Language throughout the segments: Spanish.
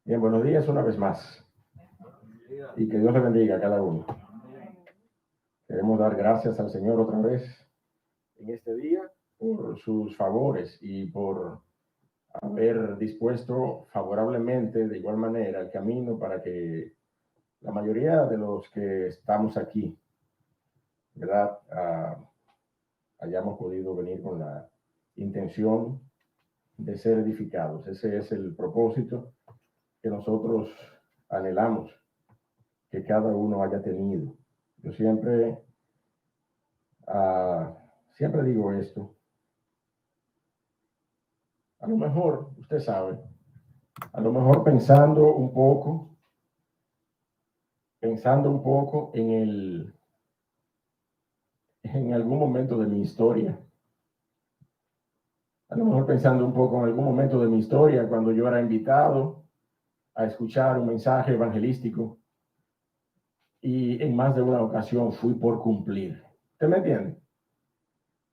Bien, buenos días una vez más. Y que Dios le bendiga a cada uno. Queremos dar gracias al Señor otra vez en este día por sus favores y por haber dispuesto favorablemente de igual manera el camino para que la mayoría de los que estamos aquí, ¿verdad? Hayamos podido venir con la intención de ser edificados. Ese es el propósito que nosotros anhelamos que cada uno haya tenido. Yo siempre digo esto. A lo mejor, usted sabe, a lo mejor pensando un poco en algún momento de mi historia, a lo mejor pensando un poco en algún momento de mi historia, cuando yo era invitado a escuchar un mensaje evangelístico y en más de una ocasión fui por cumplir. ¿Usted me entiende?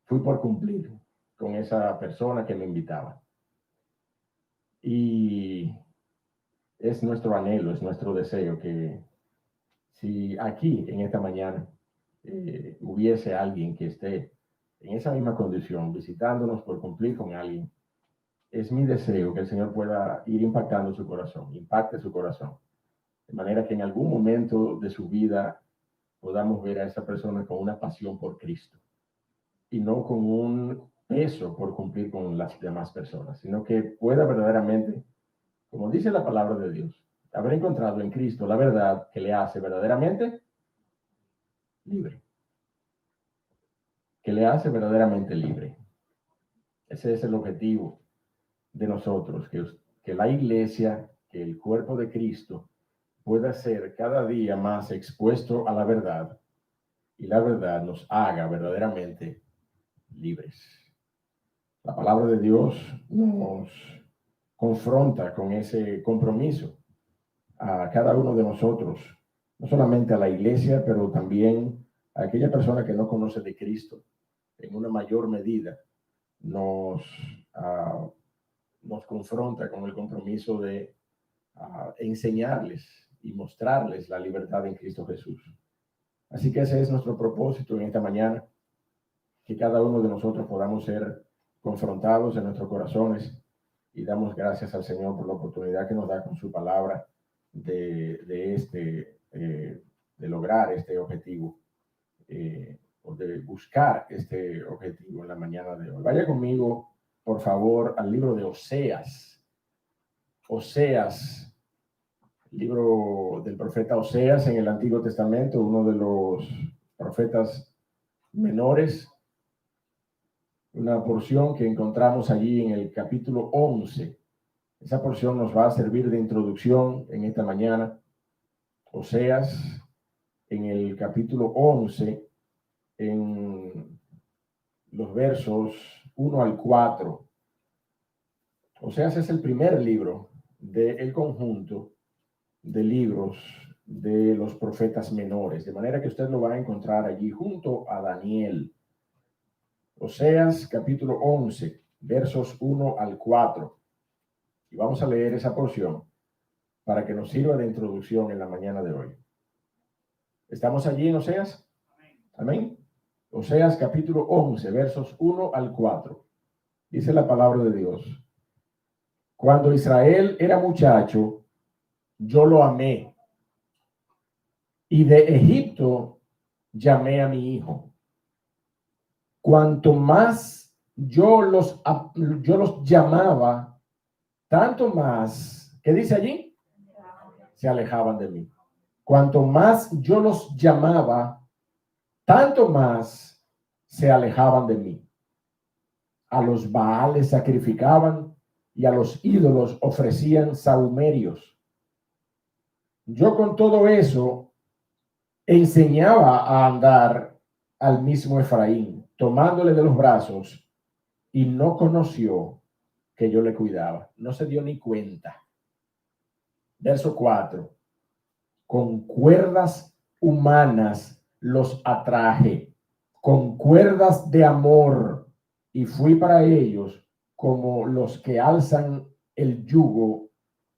Fui por cumplir con esa persona que me invitaba. Y es nuestro anhelo, es nuestro deseo que si aquí en esta mañana hubiese alguien que esté en esa misma condición, visitándonos por cumplir con alguien, es mi deseo que el Señor pueda ir impactando su corazón, impacte su corazón, de manera que en algún momento de su vida podamos ver a esa persona con una pasión por Cristo y no con un peso por cumplir con las demás personas, sino que pueda verdaderamente, como dice la palabra de Dios, haber encontrado en Cristo la verdad que le hace verdaderamente libre. Que le hace verdaderamente libre. Ese es el objetivo de nosotros, que la iglesia, que el cuerpo de Cristo pueda ser cada día más expuesto a la verdad y la verdad nos haga verdaderamente libres. La palabra de Dios nos confronta con ese compromiso a cada uno de nosotros, no solamente a la iglesia, pero también a aquella persona que no conoce de Cristo en una mayor medida. Nos, uh, nos confronta con el compromiso de enseñarles y mostrarles la libertad en Cristo Jesús. Así que ese es nuestro propósito en esta mañana, que cada uno de nosotros podamos ser confrontados en nuestros corazones y damos gracias al Señor por la oportunidad que nos da con su palabra de lograr este objetivo, o de buscar este objetivo en la mañana de hoy. Vaya conmigo, por favor, al libro de Oseas. Oseas, libro del profeta Oseas en el Antiguo Testamento, uno de los profetas menores, una porción que encontramos allí en el capítulo 11. Esa porción nos va a servir de introducción en esta mañana. Oseas, en el capítulo 11, en los versos 1 al 4. Oseas es el primer libro del conjunto de libros de los profetas menores, de manera que usted lo va a encontrar allí junto a Daniel. Oseas capítulo 11, versos 1 al 4. Y vamos a leer esa porción para que nos sirva de introducción en la mañana de hoy. ¿Estamos allí en Oseas? Amén. Oseas capítulo 11, versos 1 al 4. Dice la palabra de Dios. Cuando Israel era muchacho, yo lo amé, y de Egipto llamé a mi hijo. Cuanto más yo los llamaba, tanto más, ¿qué dice allí? Se alejaban de mí. Cuanto más yo los llamaba, tanto más se alejaban de mí. A los Baales sacrificaban y a los ídolos ofrecían sahumerios. Yo con todo eso enseñaba a andar al mismo Efraín, tomándole de los brazos, y no conoció que yo le cuidaba. No se dio ni cuenta. Verso 4. Con cuerdas humanas los atraje, con cuerdas de amor, y fui para ellos como los que alzan el yugo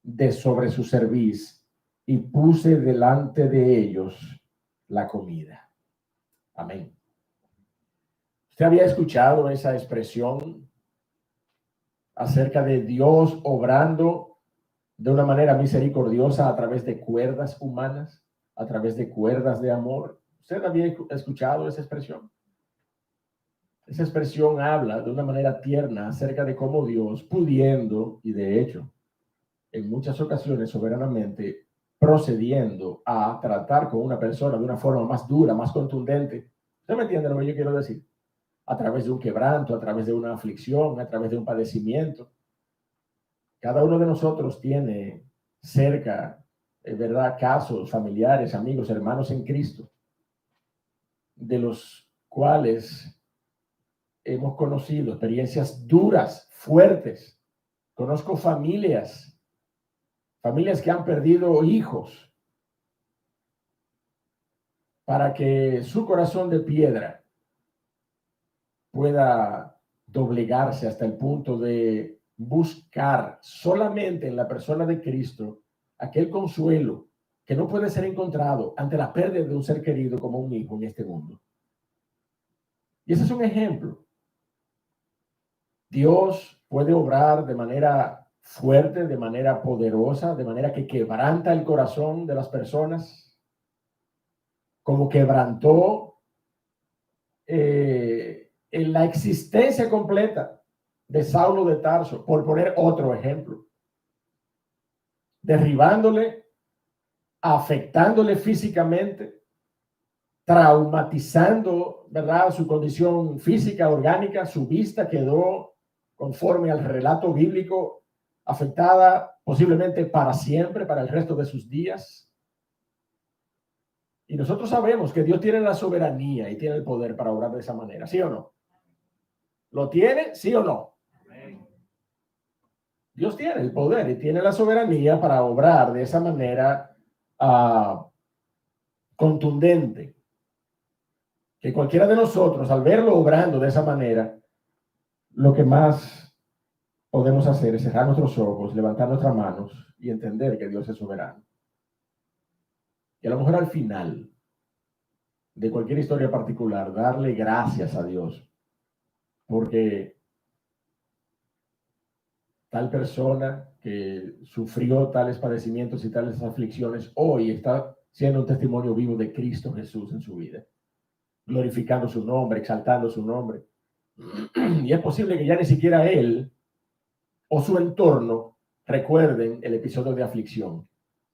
de sobre su cerviz y puse delante de ellos la comida. Amén. ¿Usted había escuchado esa expresión acerca de Dios obrando de una manera misericordiosa a través de cuerdas humanas, a través de cuerdas de amor? ¿Usted había escuchado esa expresión? Esa expresión habla de una manera tierna acerca de cómo Dios, pudiendo, y de hecho, en muchas ocasiones soberanamente, procediendo a tratar con una persona de una forma más dura, más contundente. ¿Usted me entiende lo que yo quiero decir? A través de un quebranto, a través de una aflicción, a través de un padecimiento. Cada uno de nosotros tiene cerca, ¿verdad?, casos familiares, amigos, hermanos en Cristo, de los cuales hemos conocido experiencias duras, fuertes. Conozco familias que han perdido hijos para que su corazón de piedra pueda doblegarse hasta el punto de buscar solamente en la persona de Cristo aquel consuelo que no puede ser encontrado ante la pérdida de un ser querido como un hijo en este mundo. Y ese es un ejemplo. Dios puede obrar de manera fuerte, de manera poderosa, de manera que quebranta el corazón de las personas, como quebrantó en la existencia completa de Saulo de Tarso, por poner otro ejemplo, derribándole, afectándole físicamente, traumatizando, ¿verdad?, su condición física, orgánica. Su vista quedó, conforme al relato bíblico, afectada posiblemente para siempre, para el resto de sus días. Y nosotros sabemos que Dios tiene la soberanía y tiene el poder para obrar de esa manera, ¿sí o no? ¿Lo tiene? ¿Sí o no? Dios tiene el poder y tiene la soberanía para obrar de esa manera contundente, que cualquiera de nosotros, al verlo obrando de esa manera, lo que más podemos hacer es cerrar nuestros ojos, levantar nuestras manos y entender que Dios es soberano. Y a lo mejor al final de cualquier historia particular, darle gracias a Dios, porque tal persona que sufrió tales padecimientos y tales aflicciones, hoy está siendo un testimonio vivo de Cristo Jesús en su vida, glorificando su nombre, exaltando su nombre. Y es posible que ya ni siquiera él o su entorno recuerden el episodio de aflicción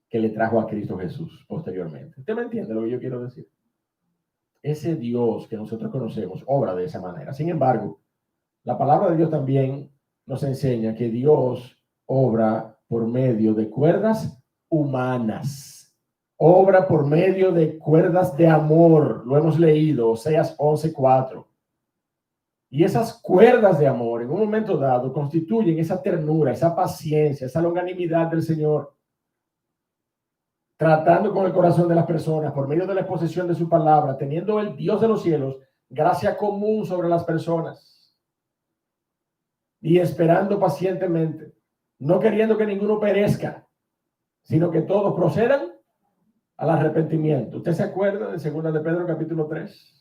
que le trajo a Cristo Jesús posteriormente. ¿Usted me entiende lo que yo quiero decir? Ese Dios que nosotros conocemos obra de esa manera. Sin embargo, la palabra de Dios también nos enseña que Dios obra por medio de cuerdas humanas. Obra por medio de cuerdas de amor. Lo hemos leído, Oseas 11:4. Y esas cuerdas de amor, en un momento dado, constituyen esa ternura, esa paciencia, esa longanimidad del Señor, tratando con el corazón de las personas por medio de la exposición de su palabra, teniendo el Dios de los cielos gracia común sobre las personas y esperando pacientemente, no queriendo que ninguno perezca, sino que todos procedan al arrepentimiento. ¿Usted se acuerda de 2 de Pedro capítulo 3?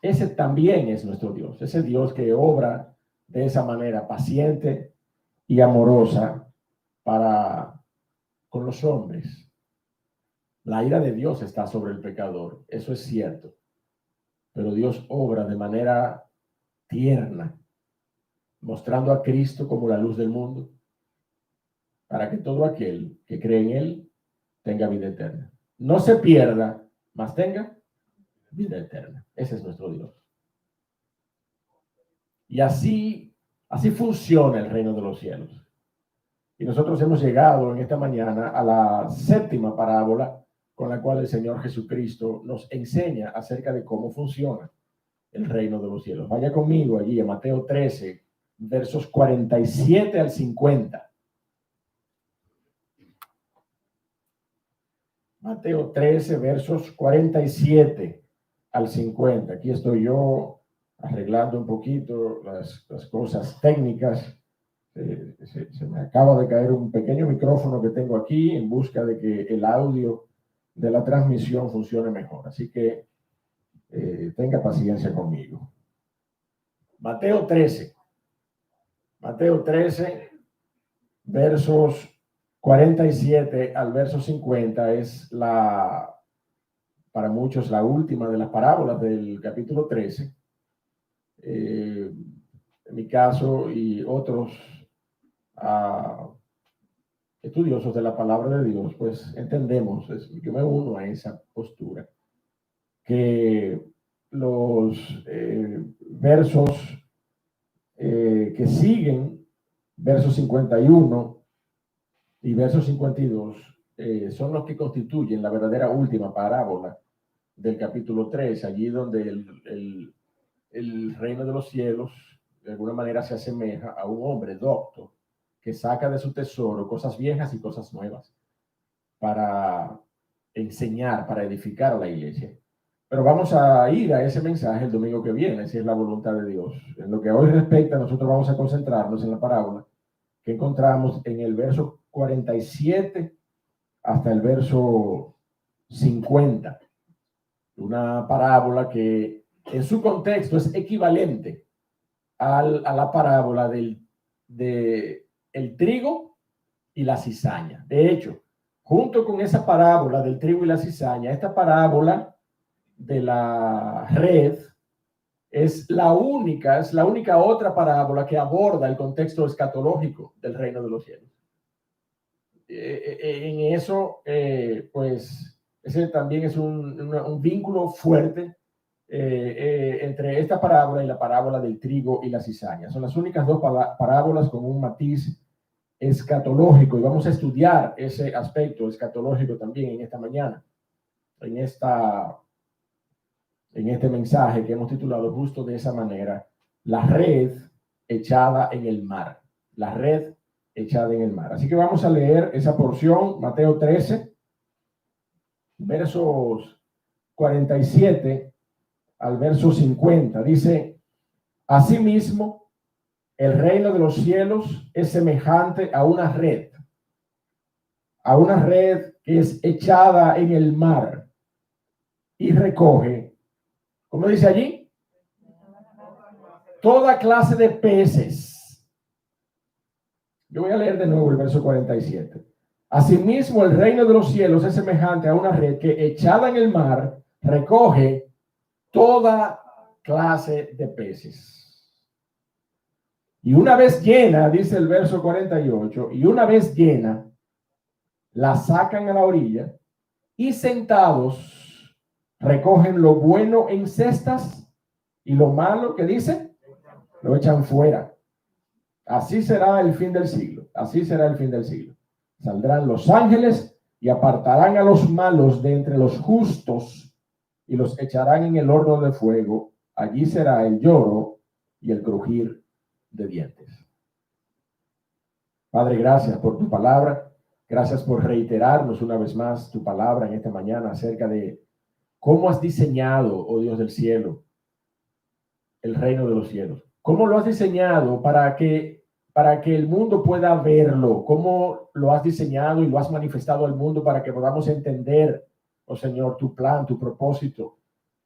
Ese también es nuestro Dios, ese Dios que obra de esa manera paciente y amorosa para con los hombres. La ira de Dios está sobre el pecador, eso es cierto, pero Dios obra de manera tierna, mostrando a Cristo como la luz del mundo, para que todo aquel que cree en Él tenga vida eterna. No se pierda, mas tenga vida eterna. Ese es nuestro Dios. Y así funciona el reino de los cielos. Y nosotros hemos llegado en esta mañana a la séptima parábola con la cual el Señor Jesucristo nos enseña acerca de cómo funciona el reino de los cielos. Vaya conmigo allí a Mateo 13, versos 47 al 50. Mateo 13, versos 47 al 50. Aquí estoy yo arreglando un poquito las cosas técnicas Se me acaba de caer un pequeño micrófono que tengo aquí en busca de que el audio de la transmisión funcione mejor. Así que tenga paciencia conmigo. Mateo 13. Mateo 13, versos 47 al verso 50 es para muchos la última de las parábolas del capítulo 13. En mi caso y otros estudiosos de la palabra de Dios, pues entendemos, yo me uno a esa postura, que los versos que siguen, versos 51 y versos 52, son los que constituyen la verdadera última parábola del capítulo 3, allí donde el reino de los cielos de alguna manera se asemeja a un hombre docto que saca de su tesoro cosas viejas y cosas nuevas para enseñar, para edificar a la iglesia. Pero vamos a ir a ese mensaje el domingo que viene, si es la voluntad de Dios. En lo que hoy respecta, nosotros vamos a concentrarnos en la parábola que encontramos en el verso 47 hasta el verso 50. Una parábola que en su contexto es equivalente a la parábola de el trigo y la cizaña. De hecho, junto con esa parábola del trigo y la cizaña, esta parábola de la red es la única otra parábola que aborda el contexto escatológico del reino de los cielos. En eso, pues, ese también es un vínculo fuerte entre esta parábola y la parábola del trigo y la cizaña. Son las únicas dos parábolas con un matiz escatológico, y vamos a estudiar ese aspecto escatológico también en esta mañana, en este mensaje que hemos titulado justo de esa manera: la red echada en el mar. La red echada en el mar. Así que vamos a leer esa porción, Mateo 13, versos 47 al verso 50. Dice: asimismo, el reino de los cielos es semejante a una red que es echada en el mar y recoge, ¿cómo dice allí? Toda clase de peces. Yo voy a leer de nuevo el verso 47. Asimismo, el reino de los cielos es semejante a una red que, echada en el mar, recoge toda clase de peces. Y una vez llena, dice el verso 48, y una vez llena, la sacan a la orilla y sentados recogen lo bueno en cestas y lo malo, ¿qué dice? Lo echan fuera. Así será el fin del siglo. Así será el fin del siglo. Saldrán los ángeles y apartarán a los malos de entre los justos y los echarán en el horno de fuego. Allí será el lloro y el crujir de dientes. Padre, gracias por tu palabra. Gracias por reiterarnos una vez más tu palabra en esta mañana acerca de cómo has diseñado, oh Dios del cielo, el reino de los cielos. ¿Cómo lo has diseñado para que el mundo pueda verlo? ¿Cómo lo has diseñado y lo has manifestado al mundo para que podamos entender, oh Señor, tu plan, tu propósito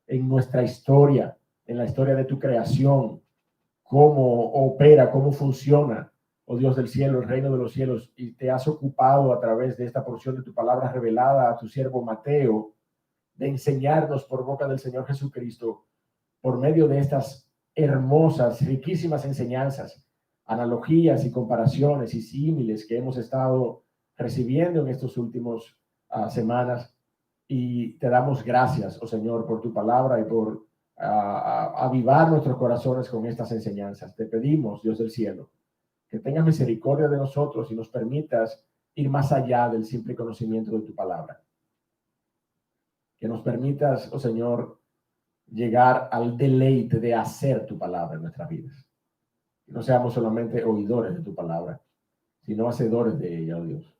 en nuestra historia, en la historia de tu creación? ¿Cómo opera, cómo funciona, oh Dios del cielo, el reino de los cielos? Y te has ocupado a través de esta porción de tu palabra revelada a tu siervo Mateo de enseñarnos por boca del Señor Jesucristo, por medio de estas hermosas, riquísimas enseñanzas, analogías y comparaciones y símiles que hemos estado recibiendo en estos últimos semanas. Y te damos gracias, oh Señor, por tu palabra y por avivar nuestros corazones con estas enseñanzas. Te pedimos, Dios del cielo, que tengas misericordia de nosotros y nos permitas ir más allá del simple conocimiento de tu palabra. Que nos permitas, oh Señor, llegar al deleite de hacer tu palabra en nuestras vidas. Que no seamos solamente oidores de tu palabra, sino hacedores de ella, oh Dios.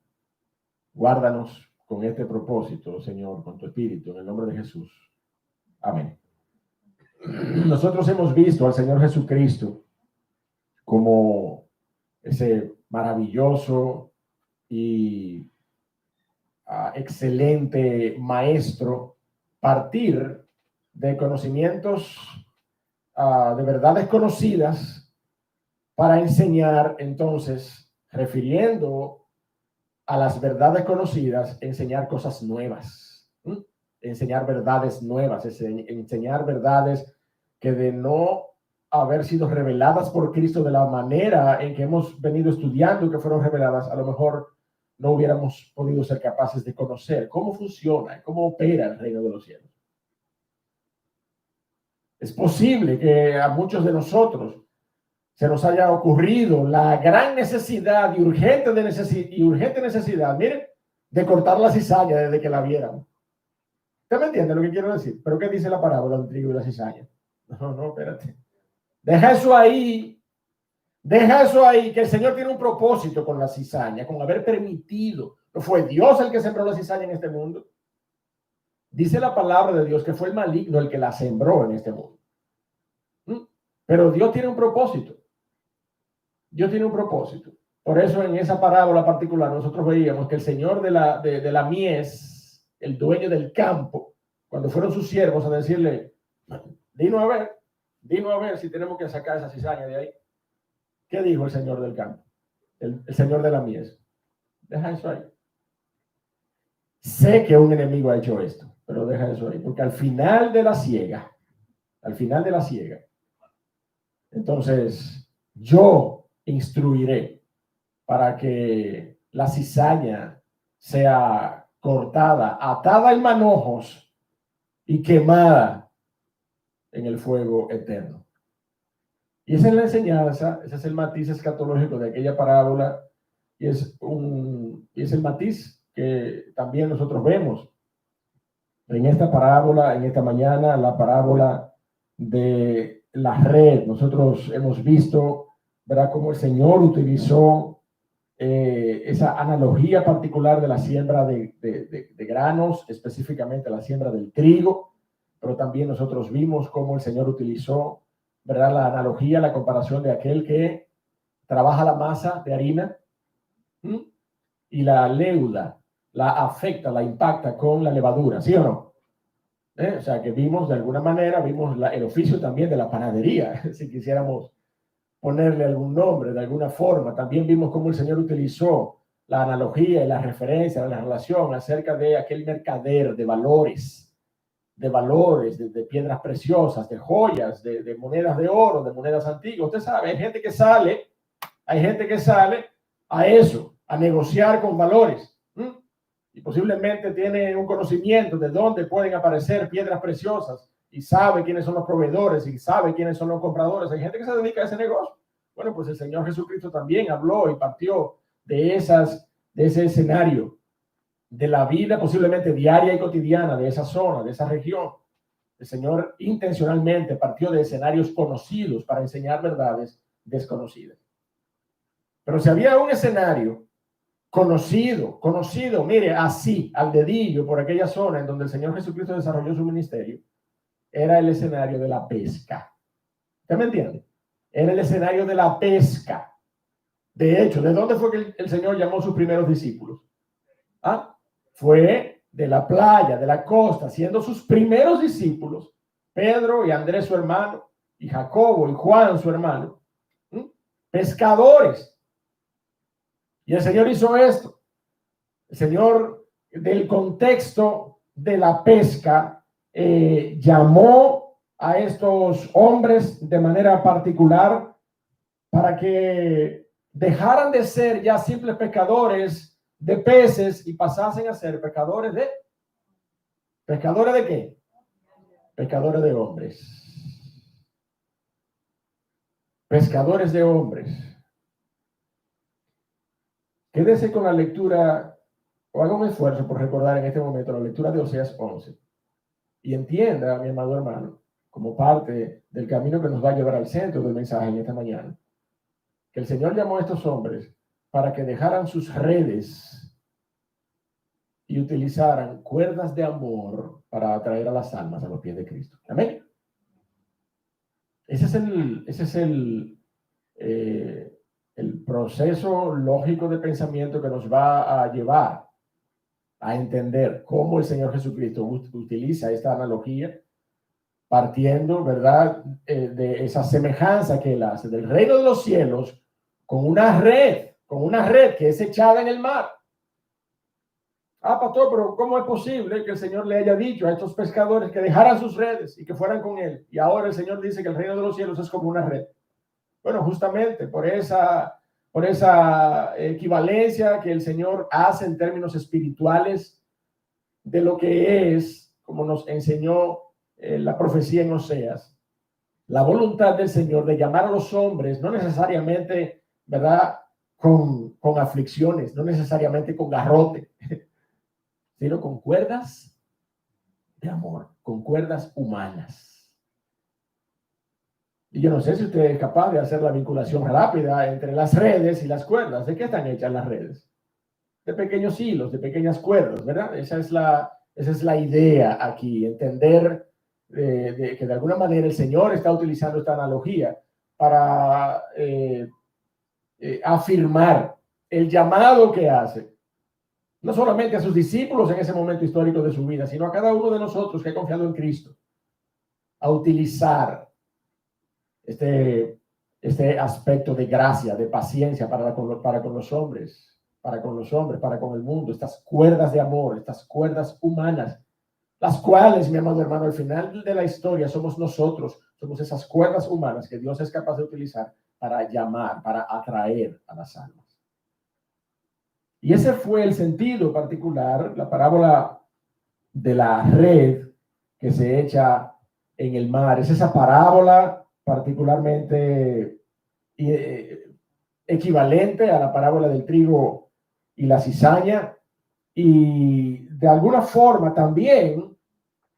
Guárdanos con este propósito, oh Señor, con tu espíritu, en el nombre de Jesús. Amén. Nosotros hemos visto al Señor Jesucristo como ese maravilloso y excelente maestro, partir de conocimientos, de verdades conocidas, para enseñar, entonces, refiriendo a las verdades conocidas, enseñar cosas nuevas, enseñar verdades nuevas, enseñar verdades que de no haber sido reveladas por Cristo de la manera en que hemos venido estudiando que fueron reveladas, a lo mejor no hubiéramos podido ser capaces de conocer cómo funciona, cómo opera el reino de los cielos. Es posible que a muchos de nosotros se nos haya ocurrido la gran necesidad y urgente necesidad, miren, de cortar la cizaña desde que la vieran. ¿Usted me entiende lo que quiero decir? ¿Pero qué dice la parábola del trigo y la cizaña? No, espérate. Deja eso ahí, que el Señor tiene un propósito con la cizaña, con haber permitido. No fue Dios el que sembró la cizaña en este mundo. Dice la palabra de Dios que fue el maligno el que la sembró en este mundo. Pero Dios tiene un propósito. Dios tiene un propósito. Por eso en esa parábola particular nosotros veíamos que el señor de la mies, el dueño del campo, cuando fueron sus siervos a decirle, dinos a ver si tenemos que sacar esa cizaña de ahí. ¿Qué dijo el señor del campo? El señor de la mies. Deja eso ahí. Sé que un enemigo ha hecho esto, pero deja eso ahí, porque al final de la siega, entonces yo instruiré para que la cizaña sea cortada, atada en manojos y quemada en el fuego eterno. Y esa es la enseñanza, ese es el matiz escatológico de aquella parábola, y es el matiz que también nosotros vemos en esta parábola, en esta mañana, la parábola de la red. Nosotros hemos visto, ¿verdad?, cómo el Señor utilizó esa analogía particular de la siembra de granos, específicamente la siembra del trigo, pero también nosotros vimos cómo el Señor utilizó, ¿verdad?, la analogía, la comparación de aquel que trabaja la masa de harina y la leuda, la afecta, la impacta con la levadura, ¿sí o no? O sea, que vimos de alguna manera, el oficio también de la panadería, si quisiéramos ponerle algún nombre de alguna forma. También vimos cómo el Señor utilizó la analogía y la referencia, la relación acerca de aquel mercader de valores, de piedras preciosas, de joyas, de monedas de oro, de monedas antiguas. Usted sabe, hay gente que sale a eso, a negociar con valores. Y posiblemente tiene un conocimiento de dónde pueden aparecer piedras preciosas y sabe quiénes son los proveedores y sabe quiénes son los compradores. Hay gente que se dedica a ese negocio. Bueno, pues el Señor Jesucristo también habló y partió de ese escenario, de la vida posiblemente diaria y cotidiana de esa zona, de esa región. El Señor intencionalmente partió de escenarios conocidos para enseñar verdades desconocidas. Pero si había un escenario conocido, mire, así, al dedillo, por aquella zona en donde el Señor Jesucristo desarrolló su ministerio, era el escenario de la pesca. ¿Usted me entiende? Era el escenario de la pesca. De hecho, ¿de dónde fue que el Señor llamó a sus primeros discípulos? Fue de la playa, de la costa, siendo sus primeros discípulos, Pedro y Andrés su hermano, y Jacobo y Juan su hermano, pescadores. Y el Señor hizo esto. El Señor, del contexto de la pesca, llamó a estos hombres de manera particular para que dejaran de ser ya simples pescadores de peces y pasasen a ser pescadores de qué? Pescadores de hombres. Pescadores de hombres. Quédese con la lectura, o haga un esfuerzo por recordar en este momento la lectura de Oseas 11 y entienda, mi amado hermano, como parte del camino que nos va a llevar al centro del mensaje en esta mañana, que el Señor llamó a estos hombres para que dejaran sus redes y utilizaran cuerdas de amor para atraer a las almas a los pies de Cristo. Amén. Ese es el proceso lógico de pensamiento que nos va a llevar a entender cómo el Señor Jesucristo utiliza esta analogía, partiendo, ¿verdad?, de esa semejanza que Él hace del reino de los cielos con una red que es echada en el mar. Ah, pastor, pero ¿cómo es posible que el Señor le haya dicho a estos pescadores que dejaran sus redes y que fueran con Él? Y ahora el Señor dice que el reino de los cielos es como una red. Bueno, justamente por esa equivalencia que el Señor hace en términos espirituales de lo que es, como nos enseñó la profecía en Oseas, la voluntad del Señor de llamar a los hombres, no necesariamente, ¿verdad?, con aflicciones, no necesariamente con garrote, sino con cuerdas de amor, con cuerdas humanas. Y yo no sé si usted es capaz de hacer la vinculación rápida entre las redes y las cuerdas. ¿De qué están hechas las redes? De pequeños hilos, de pequeñas cuerdas, ¿verdad? Esa es la idea aquí, entender que de alguna manera el Señor está utilizando esta analogía para afirmar el llamado que hace, no solamente a sus discípulos en ese momento histórico de su vida, sino a cada uno de nosotros que ha confiado en Cristo, a utilizar este aspecto de gracia, de paciencia para con los hombres, para con el mundo, estas cuerdas de amor, estas cuerdas humanas, las cuales, mi amado hermano, al final de la historia somos nosotros, somos esas cuerdas humanas que Dios es capaz de utilizar para llamar, para atraer a las almas. Y ese fue el sentido particular, la parábola de la red que se echa en el mar. Es esa parábola particularmente equivalente a la parábola del trigo y la cizaña, y de alguna forma también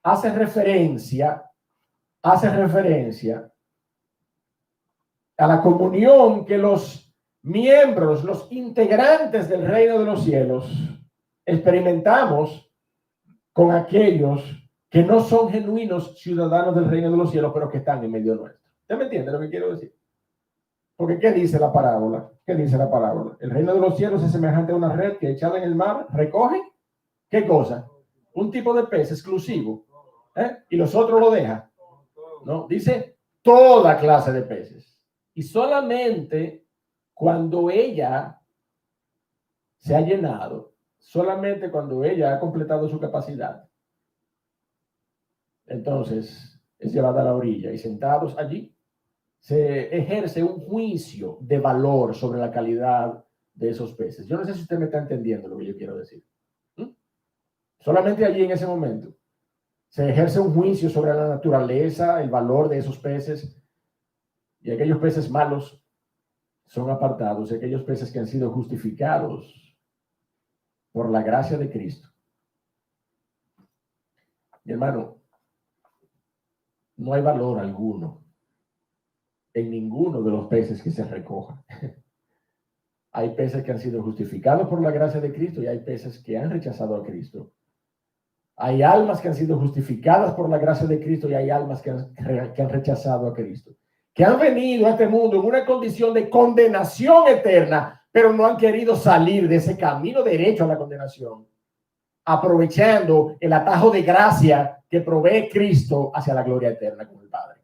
hace referencia a la comunión que los miembros, los integrantes del reino de los cielos experimentamos con aquellos que no son genuinos ciudadanos del reino de los cielos, pero que están en medio nuestro. ¿Usted me entiende lo que quiero decir? Porque ¿qué dice la parábola? ¿Qué dice la parábola? El reino de los cielos es semejante a una red que echada en el mar recoge, ¿qué cosa? Un tipo de pez exclusivo. Y los otros lo dejan. No, dice toda clase de peces. Y solamente cuando ella se ha llenado, solamente cuando ella ha completado su capacidad, entonces es llevada a la orilla y sentados allí se ejerce un juicio de valor sobre la calidad de esos peces. Yo no sé si usted me está entendiendo lo que yo quiero decir. Solamente allí en ese momento se ejerce un juicio sobre la naturaleza, el valor de esos peces, y aquellos peces malos son apartados, y aquellos peces que han sido justificados por la gracia de Cristo. Mi hermano, no hay valor alguno en ninguno de los peces que se recojan. Hay peces que han sido justificados por la gracia de Cristo y hay peces que han rechazado a Cristo. Hay almas que han sido justificadas por la gracia de Cristo y hay almas que han rechazado a Cristo, que han venido a este mundo en una condición de condenación eterna, pero no han querido salir de ese camino derecho a la condenación, aprovechando el atajo de gracia que provee Cristo hacia la gloria eterna con el Padre.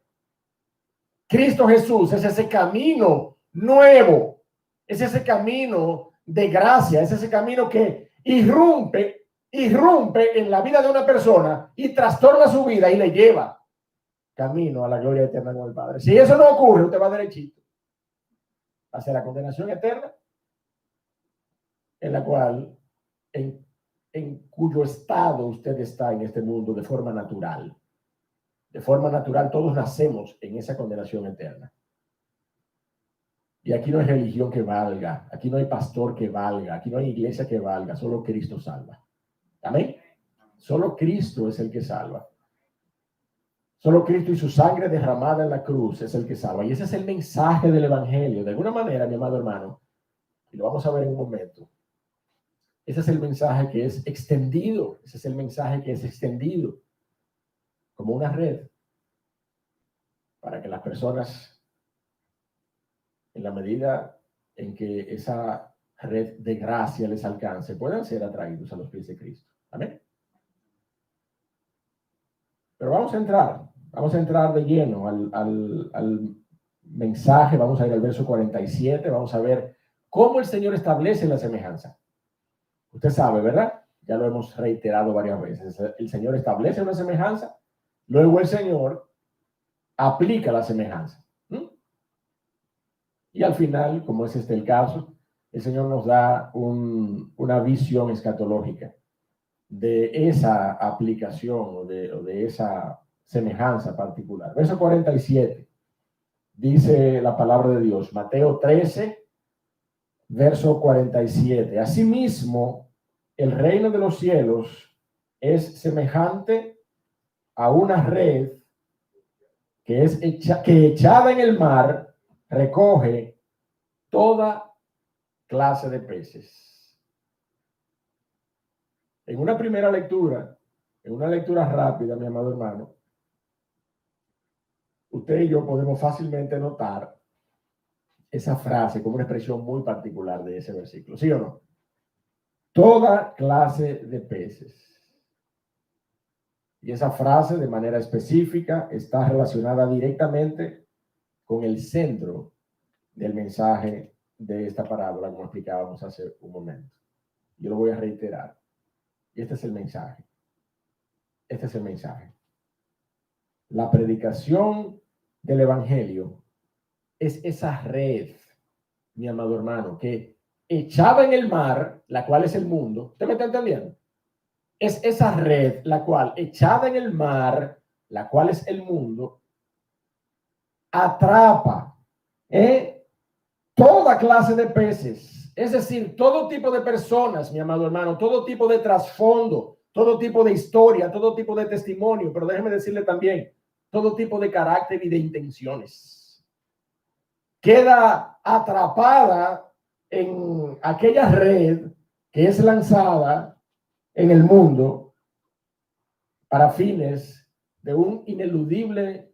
Cristo Jesús es ese camino nuevo, es ese camino de gracia, es ese camino que irrumpe en la vida de una persona y trastorna su vida y le lleva camino a la gloria eterna con el Padre. Si eso no ocurre, usted va derechito hacia la condenación eterna, en la cual, en cuyo estado usted está en este mundo de forma natural. De forma natural, todos nacemos en esa condenación eterna. Y aquí no hay religión que valga, aquí no hay pastor que valga, aquí no hay iglesia que valga, solo Cristo salva. Amén. Solo Cristo es el que salva. Solo Cristo y su sangre derramada en la cruz es el que salva. Y ese es el mensaje del evangelio. De alguna manera, mi amado hermano, y lo vamos a ver en un momento, ese es el mensaje que es extendido. Ese es el mensaje que es extendido como una red para que las personas, en la medida en que esa red de gracia les alcance, puedan ser atraídos a los pies de Cristo. Amén. Pero vamos a entrar de lleno al mensaje, vamos a ir al verso 47, vamos a ver cómo el Señor establece la semejanza. Usted sabe, ¿verdad? Ya lo hemos reiterado varias veces. El Señor establece una semejanza, luego el Señor aplica la semejanza. Y al final, como es este el caso, el Señor nos da una visión escatológica de esa aplicación o de esa semejanza particular. Verso 47, dice la palabra de Dios, Mateo 13, verso 47. Asimismo, el reino de los cielos es semejante a una red que echada en el mar recoge toda clase de peces. En una primera lectura, en una lectura rápida, mi amado hermano, usted y yo podemos fácilmente notar esa frase como una expresión muy particular de ese versículo, ¿sí o no? Toda clase de peces. Y esa frase de manera específica está relacionada directamente con el centro del mensaje de esta parábola, como explicábamos hace un momento. Yo lo voy a reiterar. Y este es el mensaje. Este es el mensaje. La predicación del evangelio es esa red, mi amado hermano, que echada en el mar, la cual es el mundo. ¿Usted me está entendiendo? Es esa red, la cual echada en el mar, la cual es el mundo, atrapa toda clase de peces. Es decir, todo tipo de personas, mi amado hermano, todo tipo de trasfondo, todo tipo de historia, todo tipo de testimonio, pero déjeme decirle también, todo tipo de carácter y de intenciones. Queda atrapada en aquella red que es lanzada en el mundo para fines de un ineludible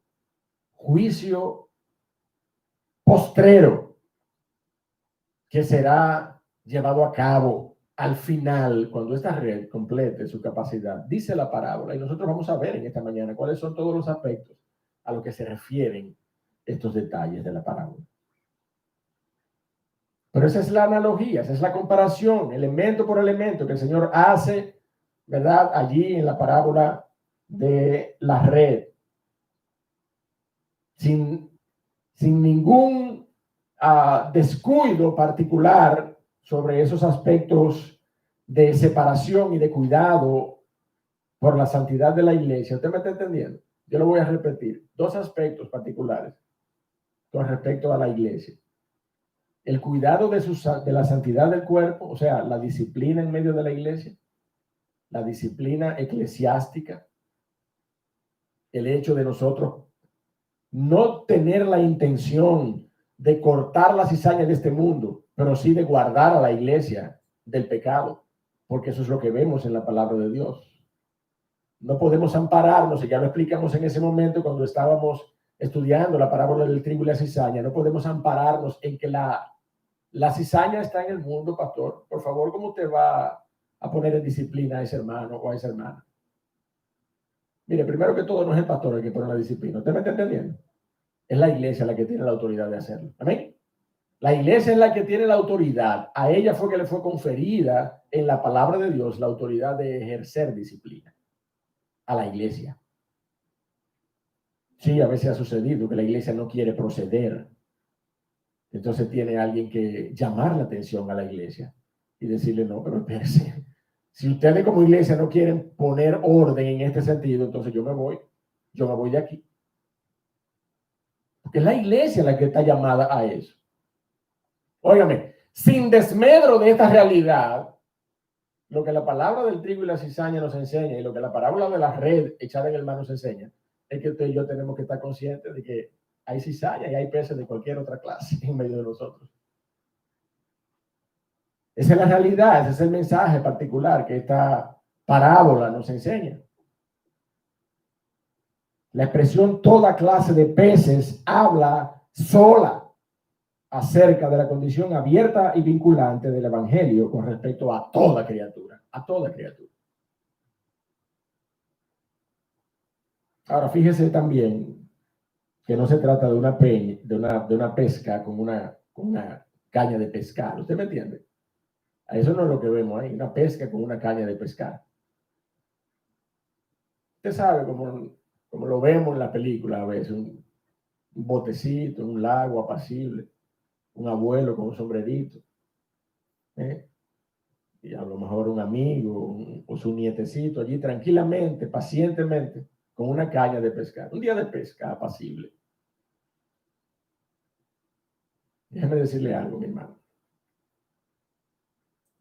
juicio postrero que será llevado a cabo al final, cuando esta red complete su capacidad. Dice la parábola, y nosotros vamos a ver en esta mañana cuáles son todos los aspectos a los que se refieren estos detalles de la parábola. Pero esa es la analogía, esa es la comparación, elemento por elemento que el Señor hace, ¿verdad? Allí en la parábola de la red. Sin ningún descuido particular sobre esos aspectos de separación y de cuidado por la santidad de la iglesia. ¿Usted me está entendiendo? Yo lo voy a repetir. Dos aspectos particulares con respecto a la iglesia. El cuidado de la santidad del cuerpo, o sea, la disciplina en medio de la iglesia, la disciplina eclesiástica, el hecho de nosotros no tener la intención de cortar la cizaña de este mundo, pero sí de guardar a la iglesia del pecado, porque eso es lo que vemos en la palabra de Dios. No podemos ampararnos, y ya lo explicamos en ese momento cuando estábamos estudiando la parábola del trigo y la cizaña, no podemos ampararnos en que la cizaña está en el mundo, pastor. Por favor, ¿cómo usted va a poner en disciplina a ese hermano o a esa hermana? Mire, primero que todo, no es el pastor el que pone la disciplina. ¿Usted me está entendiendo? Es la iglesia la que tiene la autoridad de hacerlo. ¿Amén? La iglesia es la que tiene la autoridad. A ella fue que le fue conferida en la palabra de Dios la autoridad de ejercer disciplina. A la iglesia. Sí, a veces ha sucedido que la iglesia no quiere proceder. Entonces tiene alguien que llamar la atención a la iglesia y decirle, no, pero espérese. Si ustedes como iglesia no quieren poner orden en este sentido, entonces yo me voy de aquí. Porque es la iglesia la que está llamada a eso. Óigame, sin desmedro de esta realidad, lo que la palabra del trigo y la cizaña nos enseña y lo que la parábola de la red echada en el mar nos enseña, es que usted y yo tenemos que estar conscientes de que hay cizaña y hay peces de cualquier otra clase en medio de nosotros. Esa es la realidad, ese es el mensaje particular que esta parábola nos enseña. La expresión toda clase de peces habla sola acerca de la condición abierta y vinculante del evangelio con respecto a toda criatura, a toda criatura. Ahora, fíjese también que no se trata de una pesca con una caña de pescar. ¿Usted me entiende? Eso no es lo que vemos ahí, una pesca con una caña de pescar. Usted sabe como lo vemos en la película a veces, un botecito, un lago apacible, un abuelo con un sombrerito, y a lo mejor un amigo o su nietecito allí tranquilamente, pacientemente, con una caña de pescar. Un día de pesca apacible. Déjeme decirle algo, mi hermano.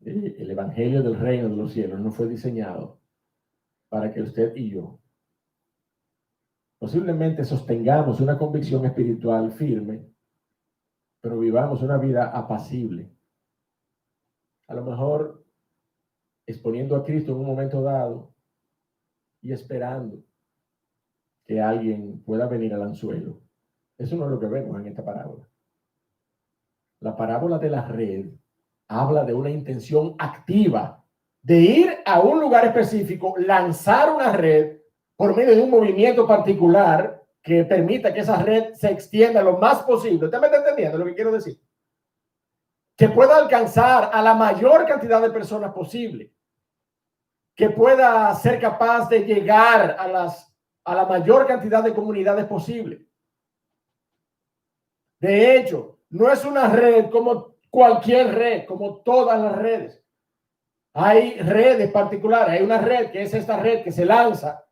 El evangelio del reino de los cielos no fue diseñado para que usted y yo posiblemente sostengamos una convicción espiritual firme, pero vivamos una vida apacible. A lo mejor exponiendo a Cristo en un momento dado y esperando que alguien pueda venir al anzuelo. Eso no es lo que vemos en esta parábola. La parábola de la red habla de una intención activa de ir a un lugar específico, lanzar una red por medio de un movimiento particular que permita que esa red se extienda lo más posible. ¿Usted me está entendiendo lo que quiero decir? Que pueda alcanzar a la mayor cantidad de personas posible, que pueda ser capaz de llegar a la mayor cantidad de comunidades posible. De hecho, no es una red como cualquier red, como todas las redes. Hay redes particulares. Hay una red que es esta red que se lanza,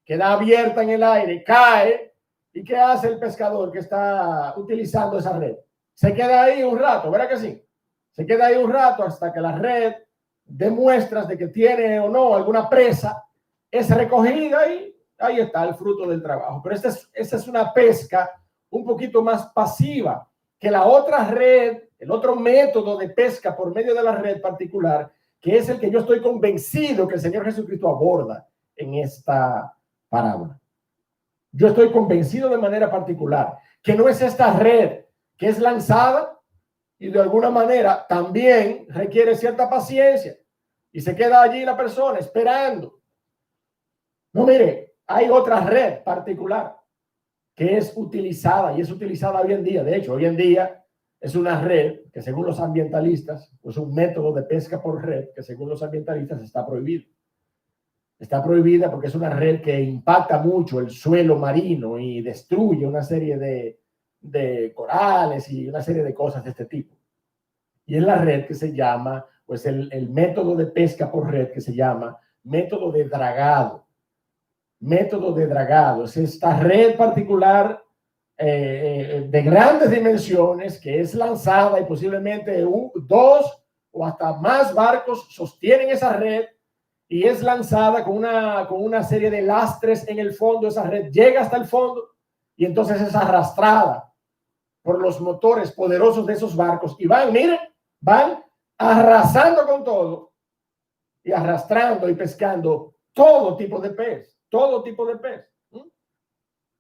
queda abierta en el aire, cae. ¿Y qué hace el pescador que está utilizando esa red? Se queda ahí un rato, ¿verdad que sí? Se queda ahí un rato hasta que la red dé muestras de que tiene o no alguna presa, es recogida y ahí está el fruto del trabajo. Pero esta es una pesca un poquito más pasiva que la otra red, el otro método de pesca por medio de la red particular, que es el que yo estoy convencido que el Señor Jesucristo aborda en esta parábola. Yo estoy convencido de manera particular que no es esta red que es lanzada y de alguna manera también requiere cierta paciencia y se queda allí la persona esperando. No, mire, hay otra red particular que es utilizada y es utilizada hoy en día. De hecho, hoy en día es una red que según los ambientalistas, pues un método de pesca por red que según los ambientalistas está prohibido. Está prohibida porque es una red que impacta mucho el suelo marino y destruye una serie de corales y una serie de cosas de este tipo. Y es la red que se llama, pues el método de pesca por red que se llama método de dragado. Método de dragado. Es esta red particular de grandes dimensiones que es lanzada y posiblemente dos o hasta más barcos sostienen esa red y es lanzada con una serie de lastres en el fondo. Esa red llega hasta el fondo y entonces es arrastrada por los motores poderosos de esos barcos y van arrasando con todo y arrastrando y pescando todo tipo de pez, todo tipo de pez.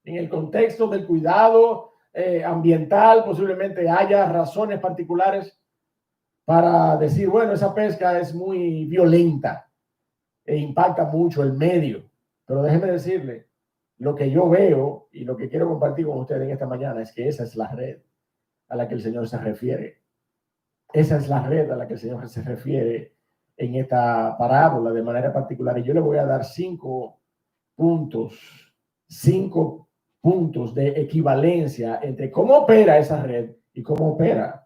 En el contexto del cuidado ambiental, posiblemente haya razones particulares para decir, bueno, esa pesca es muy violenta e impacta mucho el medio. Pero déjeme decirle, lo que yo veo y lo que quiero compartir con ustedes en esta mañana es que esa es la red a la que el Señor se refiere. Esa es la red a la que el Señor se refiere en esta parábola de manera particular. Y yo le voy a dar 5 puntos de equivalencia entre cómo opera esa red y cómo opera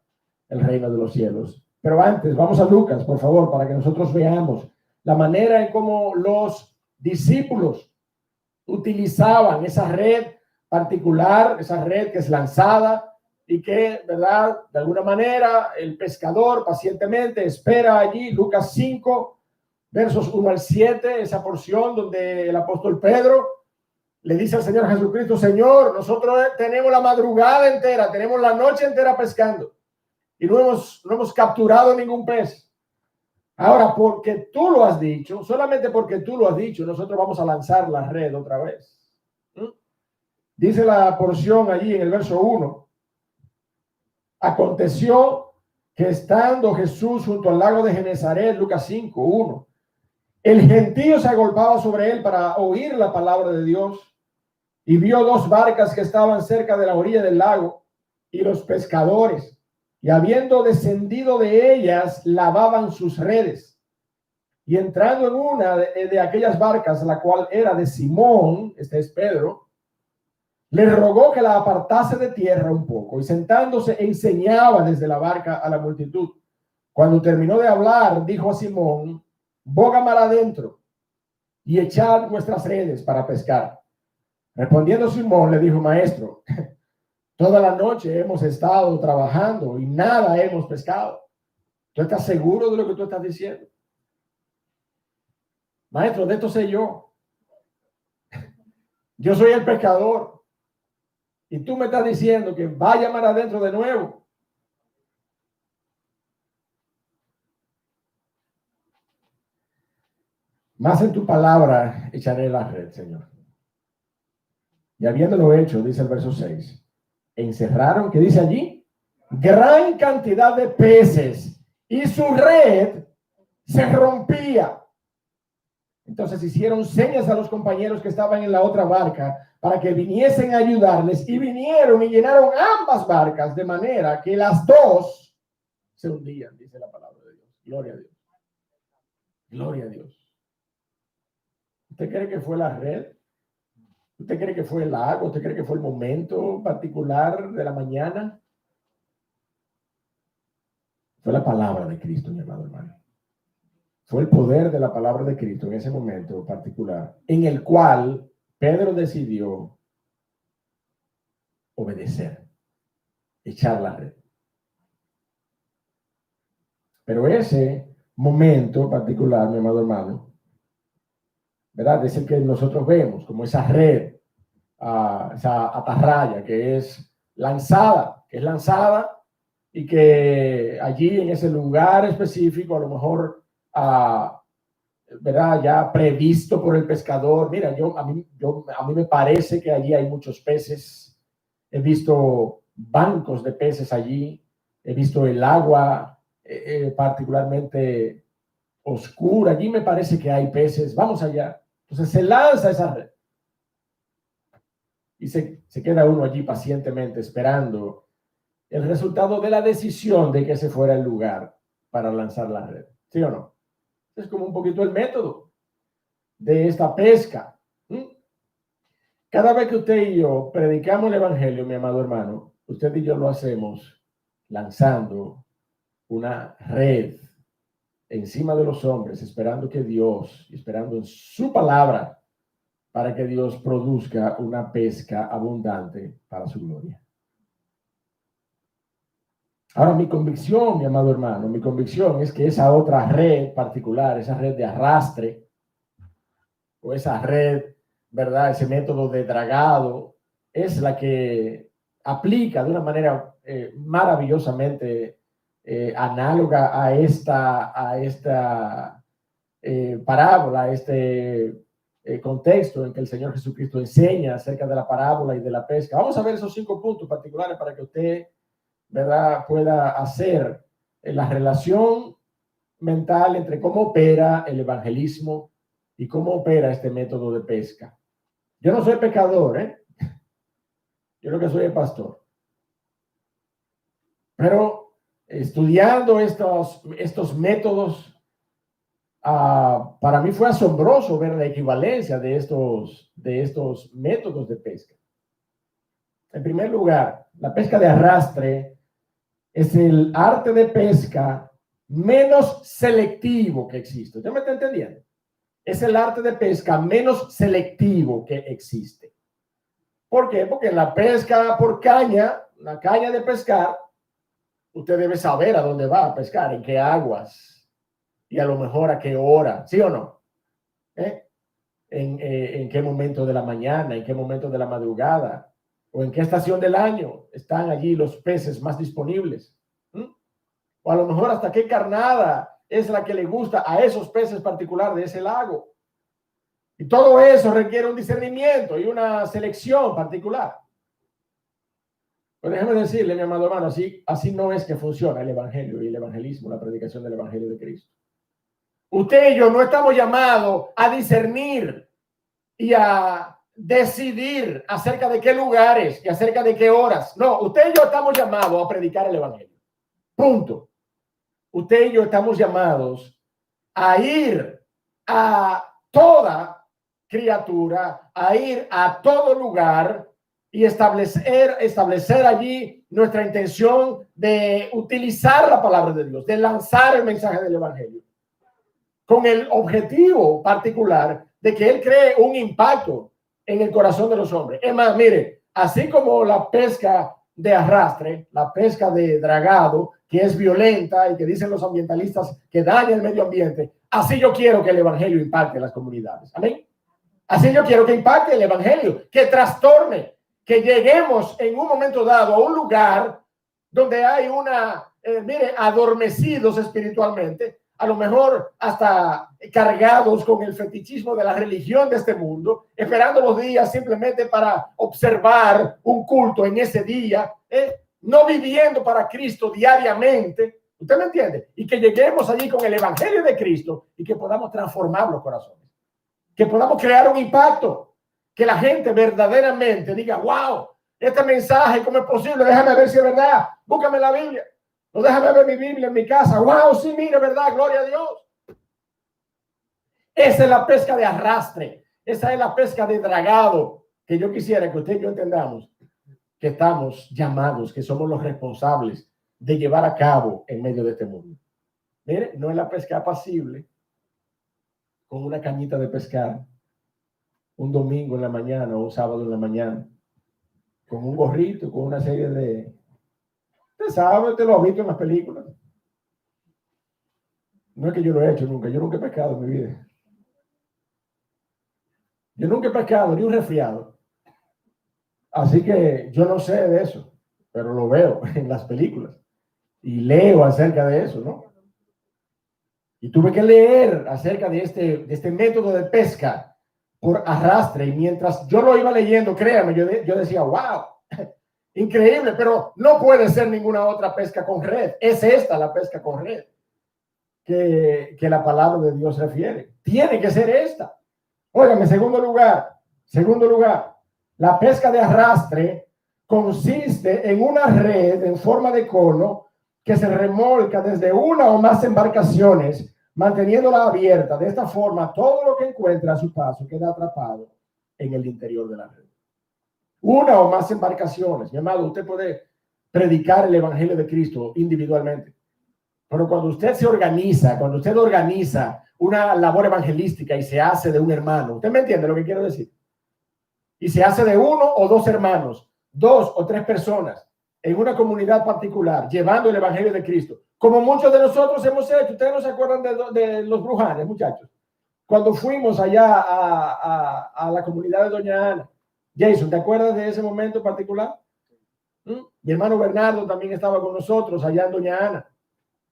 el reino de los cielos. Pero antes, vamos a Lucas, por favor, para que nosotros veamos la manera en cómo los discípulos utilizaban esa red particular, esa red que es lanzada y que, ¿verdad? De alguna manera el pescador pacientemente espera allí. Lucas 5, versos 1 al 7, esa porción donde el apóstol Pedro le dice al Señor Jesucristo, Señor, nosotros tenemos la madrugada entera, tenemos la noche entera pescando y no hemos capturado ningún pez. Ahora, porque tú lo has dicho, solamente porque tú lo has dicho, nosotros vamos a lanzar la red otra vez. Dice la porción allí en el verso 1. Aconteció que estando Jesús junto al lago de Genezaret, Lucas 5:1, el gentío se agolpaba sobre él para oír la palabra de Dios, y vio dos barcas que estaban cerca de la orilla del lago, y los pescadores, y habiendo descendido de ellas, lavaban sus redes. Y entrando en una de aquellas barcas, la cual era de Simón, este es Pedro, le rogó que la apartase de tierra un poco, y sentándose enseñaba desde la barca a la multitud. Cuando terminó de hablar, dijo a Simón: boga mar adentro y echad vuestras redes para pescar. Respondiendo Simón, le dijo: Maestro, toda la noche hemos estado trabajando y nada hemos pescado. ¿Tú estás seguro de lo que tú estás diciendo? Maestro, de esto sé yo. Yo soy el pescador. Y tú me estás diciendo que vaya mar adentro de nuevo. Más en tu palabra echaré la red, Señor. Y habiéndolo hecho, dice el verso 6, encerraron, ¿qué dice allí? Gran cantidad de peces, y su red se rompía. Entonces hicieron señas a los compañeros que estaban en la otra barca para que viniesen a ayudarles, y vinieron y llenaron ambas barcas, de manera que las dos se hundían, dice la palabra de Dios. Gloria a Dios. Gloria a Dios. ¿Usted cree que fue la red? ¿Usted cree que fue el lago? ¿Usted cree que fue el momento particular de la mañana? Fue la palabra de Cristo, mi amado hermano. Fue el poder de la palabra de Cristo en ese momento particular, en el cual Pedro decidió obedecer, echar la red. Pero ese momento particular, mi amado hermano, ¿verdad? Es el que nosotros vemos como esa red, esa atarraya que es lanzada, y que allí en ese lugar específico, a lo mejor, ¿verdad? Ya previsto por el pescador. Mira, a mí me parece que allí hay muchos peces. He visto bancos de peces allí. He visto el agua particularmente oscura. Allí me parece que hay peces. Vamos allá. Entonces se lanza esa red. Y se queda uno allí pacientemente esperando el resultado de la decisión de que ese fuera el lugar para lanzar la red. ¿Sí o no? Es como un poquito el método de esta pesca. Cada vez que usted y yo predicamos el evangelio, mi amado hermano, usted y yo lo hacemos lanzando una red encima de los hombres, esperando en su palabra, para que Dios produzca una pesca abundante para su gloria. Ahora, mi convicción, mi amado hermano, mi convicción es que esa otra red particular, esa red de arrastre, o esa red, ¿verdad? Ese método de dragado, es la que aplica de una manera maravillosamente análoga a esta parábola, a este contexto en que el Señor Jesucristo enseña acerca de la parábola y de la pesca. Vamos a ver esos 5 puntos particulares para que usted, ¿verdad?, pueda hacer la relación mental entre cómo opera el evangelismo y cómo opera este método de pesca. Yo no soy pescador, yo lo que soy es pastor. Pero estudiando estos métodos, para mí fue asombroso ver la equivalencia de estos métodos de pesca. En primer lugar, la pesca de arrastre es el arte de pesca menos selectivo que existe. ¿Usted me está entendiendo? Es el arte de pesca menos selectivo que existe. ¿Por qué? Porque en la pesca por caña, la caña de pescar, usted debe saber a dónde va a pescar, en qué aguas y a lo mejor a qué hora, ¿sí o no? En qué momento de la mañana, en qué momento de la madrugada o en qué estación del año están allí los peces más disponibles. O a lo mejor hasta qué carnada es la que le gusta a esos peces particular de ese lago. Y todo eso requiere un discernimiento y una selección particular. Pues déjeme decirle, mi amado hermano, así no es que funciona el evangelio y el evangelismo, la predicación del evangelio de Cristo. Usted y yo no estamos llamados a discernir y a decidir acerca de qué lugares y acerca de qué horas. No, usted y yo estamos llamados a predicar el evangelio. Punto. Usted y yo estamos llamados a ir a toda criatura, a ir a todo lugar y establecer allí nuestra intención de utilizar la palabra de Dios, de lanzar el mensaje del evangelio, con el objetivo particular de que Él cree un impacto en el corazón de los hombres. Es más, mire, así como la pesca de arrastre, la pesca de dragado, que es violenta y que dicen los ambientalistas que daña el medio ambiente, así yo quiero que el evangelio impacte en las comunidades. Amén. Así yo quiero que impacte el evangelio, que trastorne, que lleguemos en un momento dado a un lugar donde hay mire, adormecidos espiritualmente, a lo mejor hasta cargados con el fetichismo de la religión de este mundo, esperando los días simplemente para observar un culto en ese día, no viviendo para Cristo diariamente. ¿Usted me entiende? Y que lleguemos allí con el evangelio de Cristo y que podamos transformar los corazones, que podamos crear un impacto, que la gente verdaderamente diga, wow, este mensaje, ¿cómo es posible? Déjame ver si es verdad, búscame la Biblia. No, déjame ver mi Biblia en mi casa. Wow, sí, mira, verdad, gloria a Dios. Esa es la pesca de arrastre. Esa es la pesca de dragado que yo quisiera que usted y yo entendamos que estamos llamados, que somos los responsables de llevar a cabo en medio de este mundo. Mire, no es la pesca apacible con una cañita de pescar un domingo en la mañana o un sábado en la mañana con un gorrito, con una serie de... Usted sabe, usted lo ha visto en las películas. No es que yo lo he hecho nunca. Yo nunca he pescado en mi vida. Yo nunca he pescado ni un resfriado. Así que yo no sé de eso, pero lo veo en las películas. Y leo acerca de eso, ¿no? Y tuve que leer acerca de este método de pesca por arrastre. Y mientras yo lo iba leyendo, créame, yo decía, wow, increíble, pero no puede ser ninguna otra pesca con red. Es esta la pesca con red que la palabra de Dios refiere. Tiene que ser esta. Óigame, segundo lugar, la pesca de arrastre consiste en una red en forma de cono que se remolca desde una o más embarcaciones, manteniéndola abierta. De esta forma, todo lo que encuentra a su paso queda atrapado en el interior de la red. Una o más embarcaciones. Mi amado, usted puede predicar el evangelio de Cristo individualmente. Pero cuando usted se organiza, cuando usted organiza una labor evangelística y se hace de un hermano, ¿usted me entiende lo que quiero decir? Y se hace de uno o dos hermanos, 2 o 3 personas en una comunidad particular, llevando el evangelio de Cristo, como muchos de nosotros hemos hecho. Ustedes no se acuerdan de los Brujanes, muchachos. Cuando fuimos allá a la comunidad de Doña Ana. Jason, ¿te acuerdas de ese momento particular? Mi hermano Bernardo también estaba con nosotros allá en Doña Ana,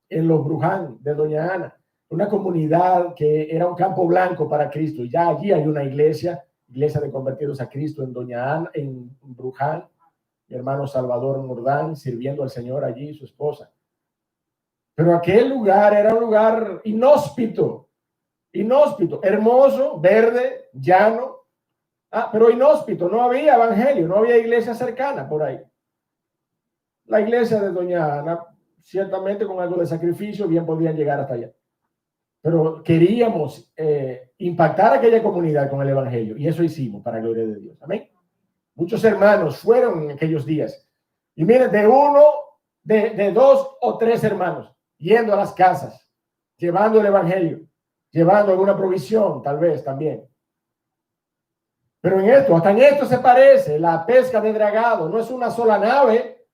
en los Bruján de Doña Ana, una comunidad que era un campo blanco para Cristo. Y ya allí hay una iglesia de convertidos a Cristo en Doña Ana, en Bruján. Mi hermano Salvador Mordán sirviendo al Señor allí, su esposa. Pero aquel lugar era un lugar inhóspito, hermoso, verde, llano, pero inhóspito. No había evangelio, no había iglesia cercana por ahí. La iglesia de Doña Ana, ciertamente con algo de sacrificio, bien podían llegar hasta allá. Pero queríamos impactar a aquella comunidad con el evangelio, y eso hicimos para la gloria de Dios. Amén. Muchos hermanos fueron en aquellos días. Y miren, de 2 o 3 hermanos yendo a las casas, llevando el evangelio, llevando alguna provisión, tal vez también. Pero hasta en esto se parece la pesca de dragado. No es una sola nave,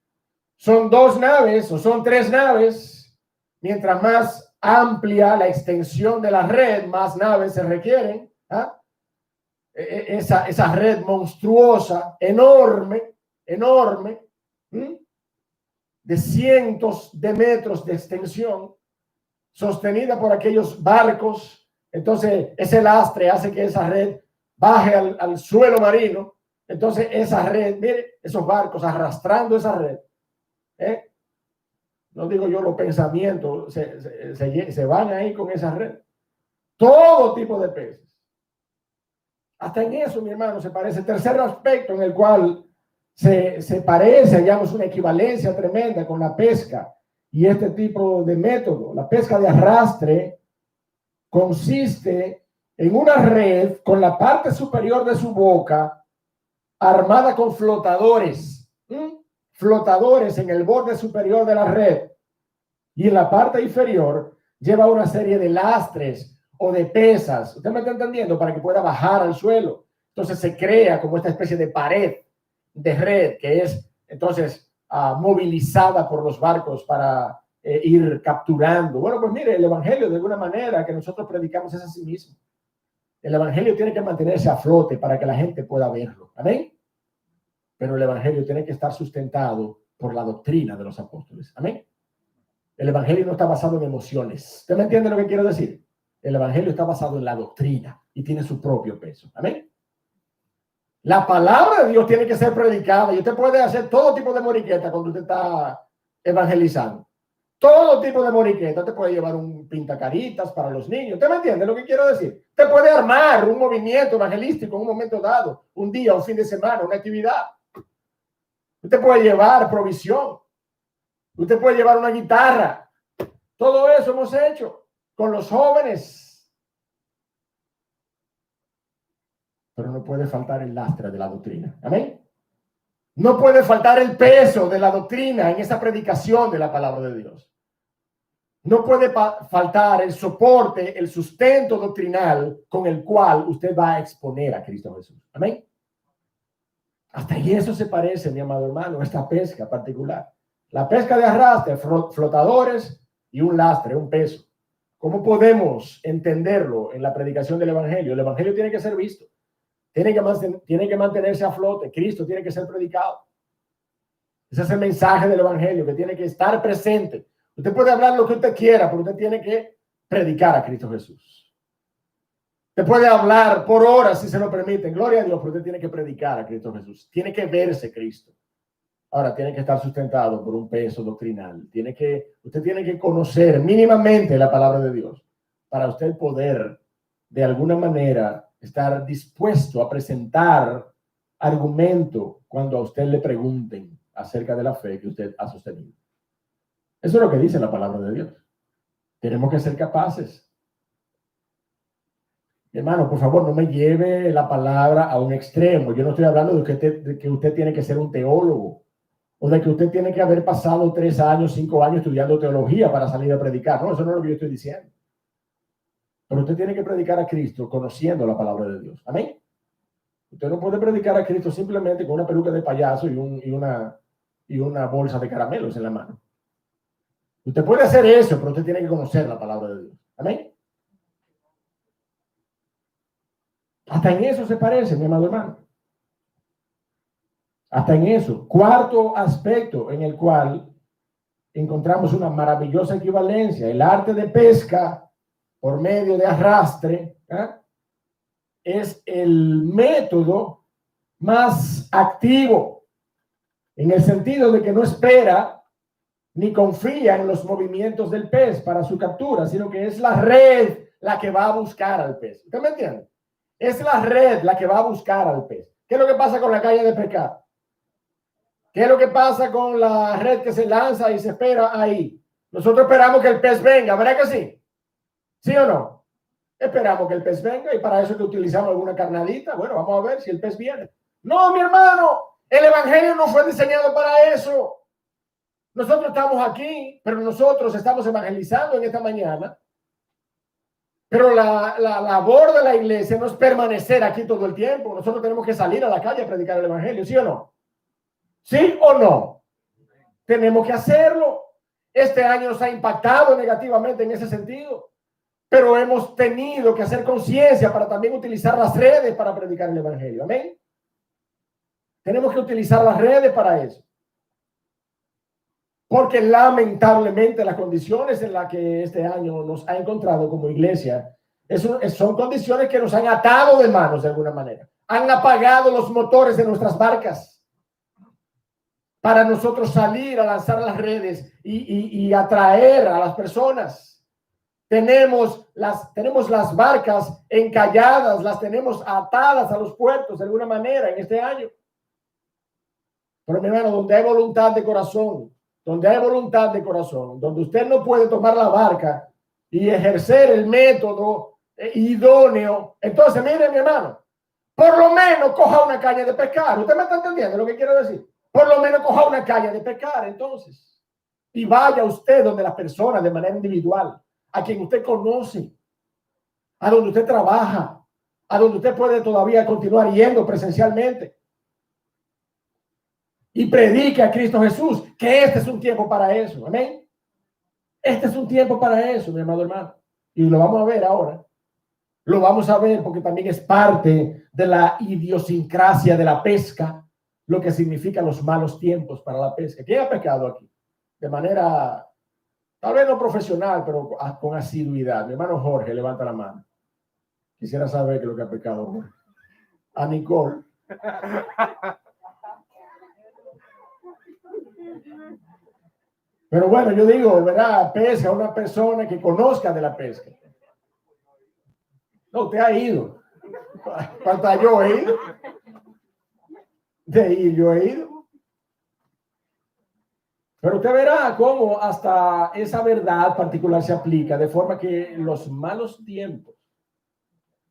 son 2 naves o son 3 naves. Mientras más amplia la extensión de la red, más naves se requieren. Esa red monstruosa, enorme, de cientos de metros de extensión, sostenida por aquellos barcos. Entonces ese lastre hace que esa red baje al suelo marino Entonces esa red, mire, esos barcos arrastrando esa red, no digo yo los pensamientos, se van ahí con esa red. Todo tipo de peces. Hasta en eso, mi hermano, se parece. El tercer aspecto en el cual se parece, hallamos una equivalencia tremenda con la pesca y este tipo de método. La pesca de arrastre consiste en una red con la parte superior de su boca armada con flotadores. Flotadores en el borde superior de la red. Y en la parte inferior lleva una serie de lastres o de pesas, usted me está entendiendo, para que pueda bajar al suelo. Entonces se crea como esta especie de pared de red que es entonces movilizada por los barcos para ir capturando. Bueno, pues mire, el evangelio de alguna manera que nosotros predicamos es así mismo. El evangelio tiene que mantenerse a flote para que la gente pueda verlo. Amén. Pero el evangelio tiene que estar sustentado por la doctrina de los apóstoles. Amén. El evangelio no está basado en emociones. ¿Usted me entiende lo que quiero decir? El evangelio está basado en la doctrina y tiene su propio peso. Amén. La palabra de Dios tiene que ser predicada y usted puede hacer todo tipo de moriqueta cuando usted está evangelizando. Todo tipo de moriqueta. Usted puede llevar un pintacaritas para los niños. ¿Usted me entiende lo que quiero decir? Usted puede armar un movimiento evangelístico en un momento dado, un día, un fin de semana, una actividad. Usted puede llevar provisión. Usted puede llevar una guitarra. Todo eso hemos hecho con los jóvenes. Pero no puede faltar el lastre de la doctrina. Amén. No puede faltar el peso de la doctrina en esa predicación de la palabra de Dios. No puede faltar el soporte, el sustento doctrinal con el cual usted va a exponer a Cristo Jesús. Amén. Hasta ahí eso se parece, mi amado hermano, esta pesca particular. La pesca de arrastre, flotadores y un lastre, un peso. ¿Cómo podemos entenderlo en la predicación del evangelio? El evangelio tiene que ser visto. Tiene que mantenerse a flote. Cristo tiene que ser predicado. Ese es el mensaje del evangelio, que tiene que estar presente. Usted puede hablar lo que usted quiera, pero usted tiene que predicar a Cristo Jesús. Usted puede hablar por horas, si se lo permiten. Gloria a Dios, pero usted tiene que predicar a Cristo Jesús. Tiene que verse Cristo. Ahora, tiene que estar sustentado por un peso doctrinal. Usted tiene que conocer mínimamente la palabra de Dios para usted poder, de alguna manera, estar dispuesto a presentar argumento cuando a usted le pregunten acerca de la fe que usted ha sostenido. Eso es lo que dice la palabra de Dios. Tenemos que ser capaces. Hermano, por favor, no me lleve la palabra a un extremo. Yo no estoy hablando de que usted tiene que ser un teólogo o de que usted tiene que haber pasado 3 años, 5 años estudiando teología para salir a predicar. No, eso no es lo que yo estoy diciendo. Pero usted tiene que predicar a Cristo conociendo la palabra de Dios. Amén. Usted no puede predicar a Cristo simplemente con una peluca de payaso y una bolsa de caramelos en la mano. Usted puede hacer eso, pero usted tiene que conocer la palabra de Dios. Amén. Hasta en eso se parece, mi amado hermano. Hasta en eso. Cuarto aspecto en el cual encontramos una maravillosa equivalencia. El arte de pesca por medio de arrastre es el método más activo en el sentido de que no espera ni confía en los movimientos del pez para su captura, sino que es la red la que va a buscar al pez. ¿Usted me entiende? Es la red la que va a buscar al pez. ¿Qué es lo que pasa con la caña de pescar? ¿Qué es lo que pasa con la red que se lanza y se espera ahí? Nosotros esperamos que el pez venga, ¿verdad que sí? ¿Sí o no? Esperamos que el pez venga y para eso que utilizamos alguna carnadita. Bueno, vamos a ver si el pez viene. No, mi hermano, el evangelio no fue diseñado para eso. Nosotros estamos aquí, pero nosotros estamos evangelizando en esta mañana. Pero la labor de la iglesia no es permanecer aquí todo el tiempo. Nosotros tenemos que salir a la calle a predicar el evangelio, ¿sí o no? ¿Sí o no? Tenemos que hacerlo. Este año nos ha impactado negativamente en ese sentido, pero hemos tenido que hacer conciencia para también utilizar las redes para predicar el evangelio. Amén. Tenemos que utilizar las redes para eso. Porque lamentablemente las condiciones en las que este año nos ha encontrado como iglesia son condiciones que nos han atado de manos de alguna manera. han apagado los motores de nuestras barcas para nosotros salir a lanzar las redes y atraer a las personas. Tenemos las barcas encalladas, las tenemos atadas a los puertos de alguna manera en este año. Pero mi hermano, donde hay voluntad de corazón, donde usted no puede tomar la barca y ejercer el método idóneo, entonces mire mi hermano, por lo menos coja una caña de pescar. ¿Usted me está entendiendo lo que quiero decir? Por lo menos coja una caña de pescar entonces. Y vaya usted donde las personas de manera individual, a quien usted conoce, a donde usted trabaja, a donde usted puede todavía continuar yendo presencialmente. Y predique a Cristo Jesús, que este es un tiempo para eso. Amén. Este es un tiempo para eso, mi amado hermano. Y lo vamos a ver ahora. Lo vamos a ver porque también es parte de la idiosincrasia de la pesca, lo que significa los malos tiempos para la pesca. ¿Quién ha pescado aquí? De manera, tal vez no profesional, pero con asiduidad. Mi hermano Jorge, levanta la mano. Quisiera saber qué es lo que ha pescado Jorge. A Nicole. Pero bueno, yo digo, ¿verdad? Pesca, una persona que conozca de la pesca. No, usted ha ido. Falta yo he ido. De ir, yo he ido. Pero usted verá cómo hasta esa verdad particular se aplica, de forma que los malos tiempos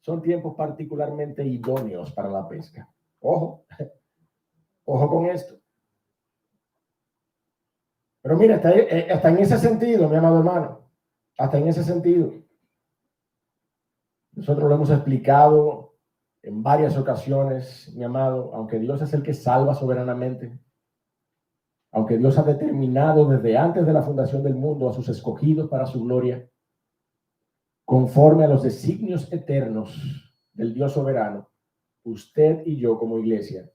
son tiempos particularmente idóneos para la pesca. Ojo, ojo con esto. Pero mira, hasta en ese sentido, mi amado hermano, hasta en ese sentido, nosotros lo hemos explicado en varias ocasiones, mi amado, aunque Dios es el que salva soberanamente, aunque Dios ha determinado desde antes de la fundación del mundo a sus escogidos para su gloria, conforme a los designios eternos del Dios soberano, usted y yo como iglesia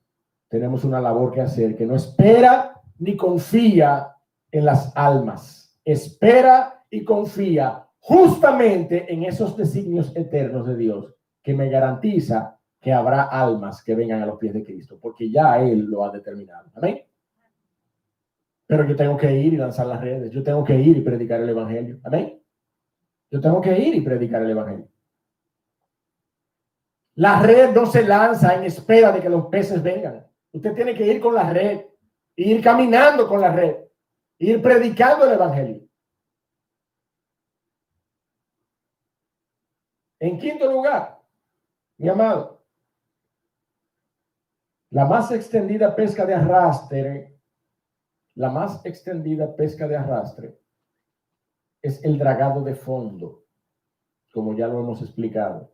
tenemos una labor que hacer que no espera ni confía en las almas, espera y confía justamente en esos designios eternos de Dios que me garantiza que habrá almas que vengan a los pies de Cristo, porque ya Él lo ha determinado. Amén. Pero yo tengo que ir y lanzar las redes, yo tengo que ir y predicar el evangelio. Amén. Yo tengo que ir y predicar el evangelio. La red no se lanza en espera de que los peces vengan. Usted tiene que ir con la red, ir caminando con la red, ir predicando el evangelio. En quinto lugar, mi amado, la más extendida pesca de arrastre, es el dragado de fondo, como ya lo hemos explicado,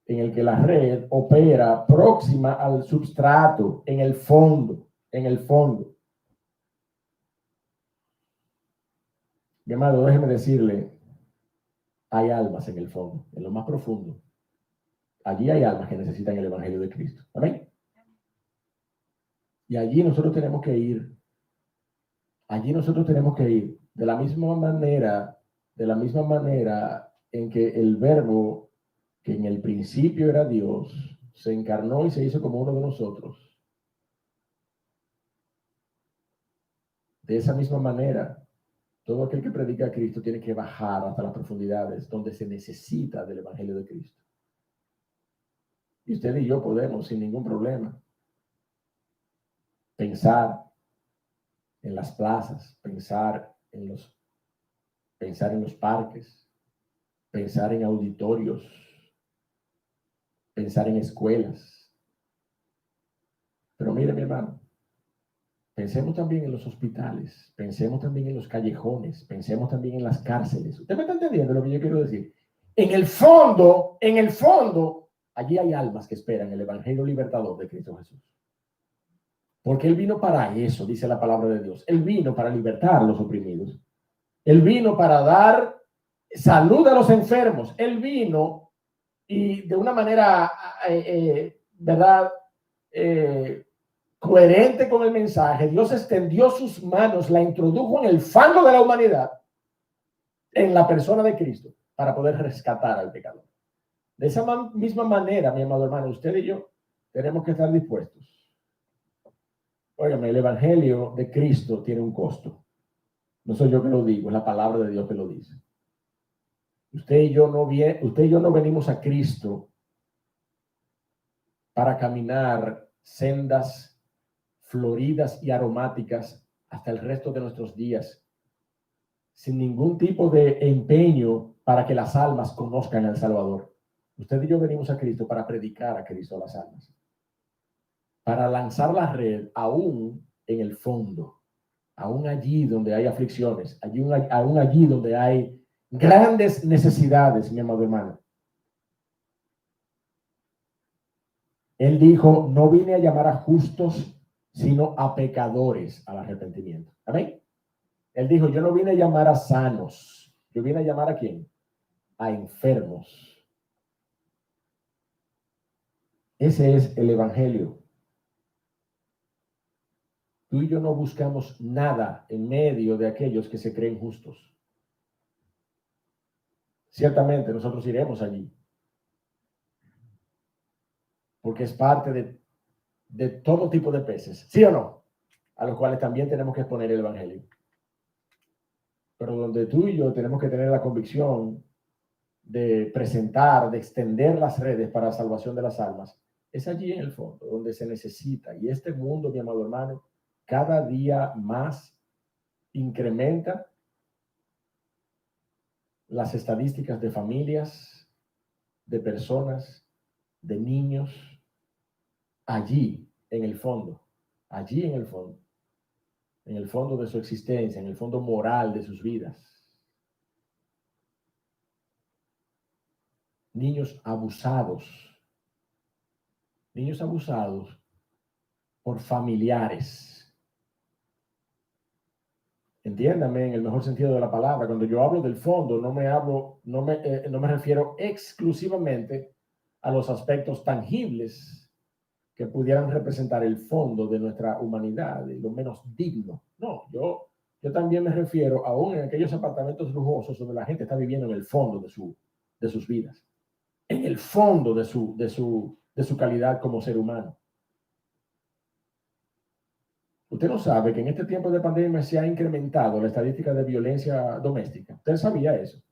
en el que la red opera próxima al substrato, en el fondo. Mi amado, déjeme decirle, hay almas en el fondo, en lo más profundo. Allí hay almas que necesitan el evangelio de Cristo. Amén. Y allí nosotros tenemos que ir. De la misma manera en que el verbo, que en el principio era Dios, se encarnó y se hizo como uno de nosotros. De esa misma manera, todo aquel que predica a Cristo tiene que bajar hasta las profundidades donde se necesita del evangelio de Cristo. Y usted y yo podemos, sin ningún problema, pensar en las plazas, pensar en los parques, pensar en auditorios, pensar en escuelas. Pero mire, mi hermano, pensemos también en los hospitales, pensemos también en los callejones, pensemos también en las cárceles. ¿Usted me está entendiendo lo que yo quiero decir? En el fondo, allí hay almas que esperan el evangelio libertador de Cristo Jesús. Porque Él vino para eso, dice la palabra de Dios. Él vino para libertar a los oprimidos. Él vino para dar salud a los enfermos. Él vino y de una manera, ¿verdad? Coherente con el mensaje, Dios extendió sus manos, la introdujo en el fango de la humanidad, en la persona de Cristo, para poder rescatar al pecador. De esa misma manera, mi amado hermano, usted y yo tenemos que estar dispuestos. Óigame, el evangelio de Cristo tiene un costo. No soy yo que lo digo, es la palabra de Dios que lo dice. Usted y yo no venimos a Cristo para caminar sendas floridas y aromáticas hasta el resto de nuestros días, sin ningún tipo de empeño para que las almas conozcan al Salvador. Usted y yo venimos a Cristo para predicar a Cristo a las almas, para lanzar la red aún en el fondo, aún allí donde hay aflicciones, aún allí donde hay grandes necesidades, mi amado hermano. Él dijo, no vine a llamar a justos, sino a pecadores al arrepentimiento. Amén. Él dijo, yo no vine a llamar a sanos. Yo vine a llamar ¿a quién? A enfermos. Ese es el evangelio. Tú y yo no buscamos nada en medio de aquellos que se creen justos. Ciertamente nosotros iremos allí, porque es parte de todo tipo de peces, ¿sí o no? A los cuales también tenemos que exponer el evangelio. Pero donde tú y yo tenemos que tener la convicción de presentar, de extender las redes para la salvación de las almas, es allí en el fondo, donde se necesita. Y este mundo, mi amado hermano, cada día más incrementa las estadísticas de familias, de personas, de niños, allí en el fondo de su existencia, en el fondo moral de sus vidas. Niños abusados por familiares. Entiéndame en el mejor sentido de la palabra. Cuando yo hablo del fondo, no me refiero exclusivamente a los aspectos tangibles que pudieran representar el fondo de nuestra humanidad, de lo menos digno. No, yo también me refiero aún en aquellos apartamentos lujosos donde la gente está viviendo en el fondo de sus vidas, en el fondo de su calidad como ser humano. Usted no sabe que en este tiempo de pandemia se ha incrementado la estadística de violencia doméstica. ¿Usted sabía eso?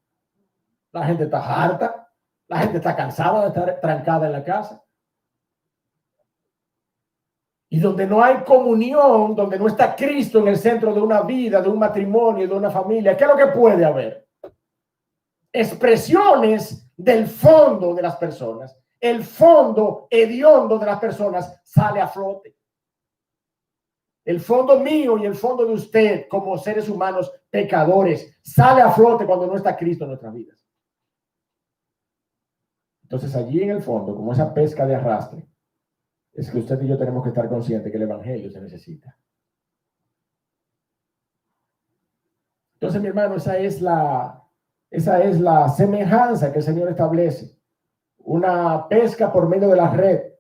La gente está harta, la gente está cansada de estar trancada en la casa. Y donde no hay comunión, donde no está Cristo en el centro de una vida, de un matrimonio, de una familia, ¿qué es lo que puede haber? Expresiones del fondo de las personas. El fondo hediondo de las personas sale a flote. El fondo mío y el fondo de usted como seres humanos pecadores sale a flote cuando no está Cristo en nuestras vidas. Entonces allí en el fondo, como esa pesca de arrastre, es que usted y yo tenemos que estar conscientes que el evangelio se necesita. Entonces, mi hermano, esa es la semejanza que el Señor establece. Una pesca por medio de la red.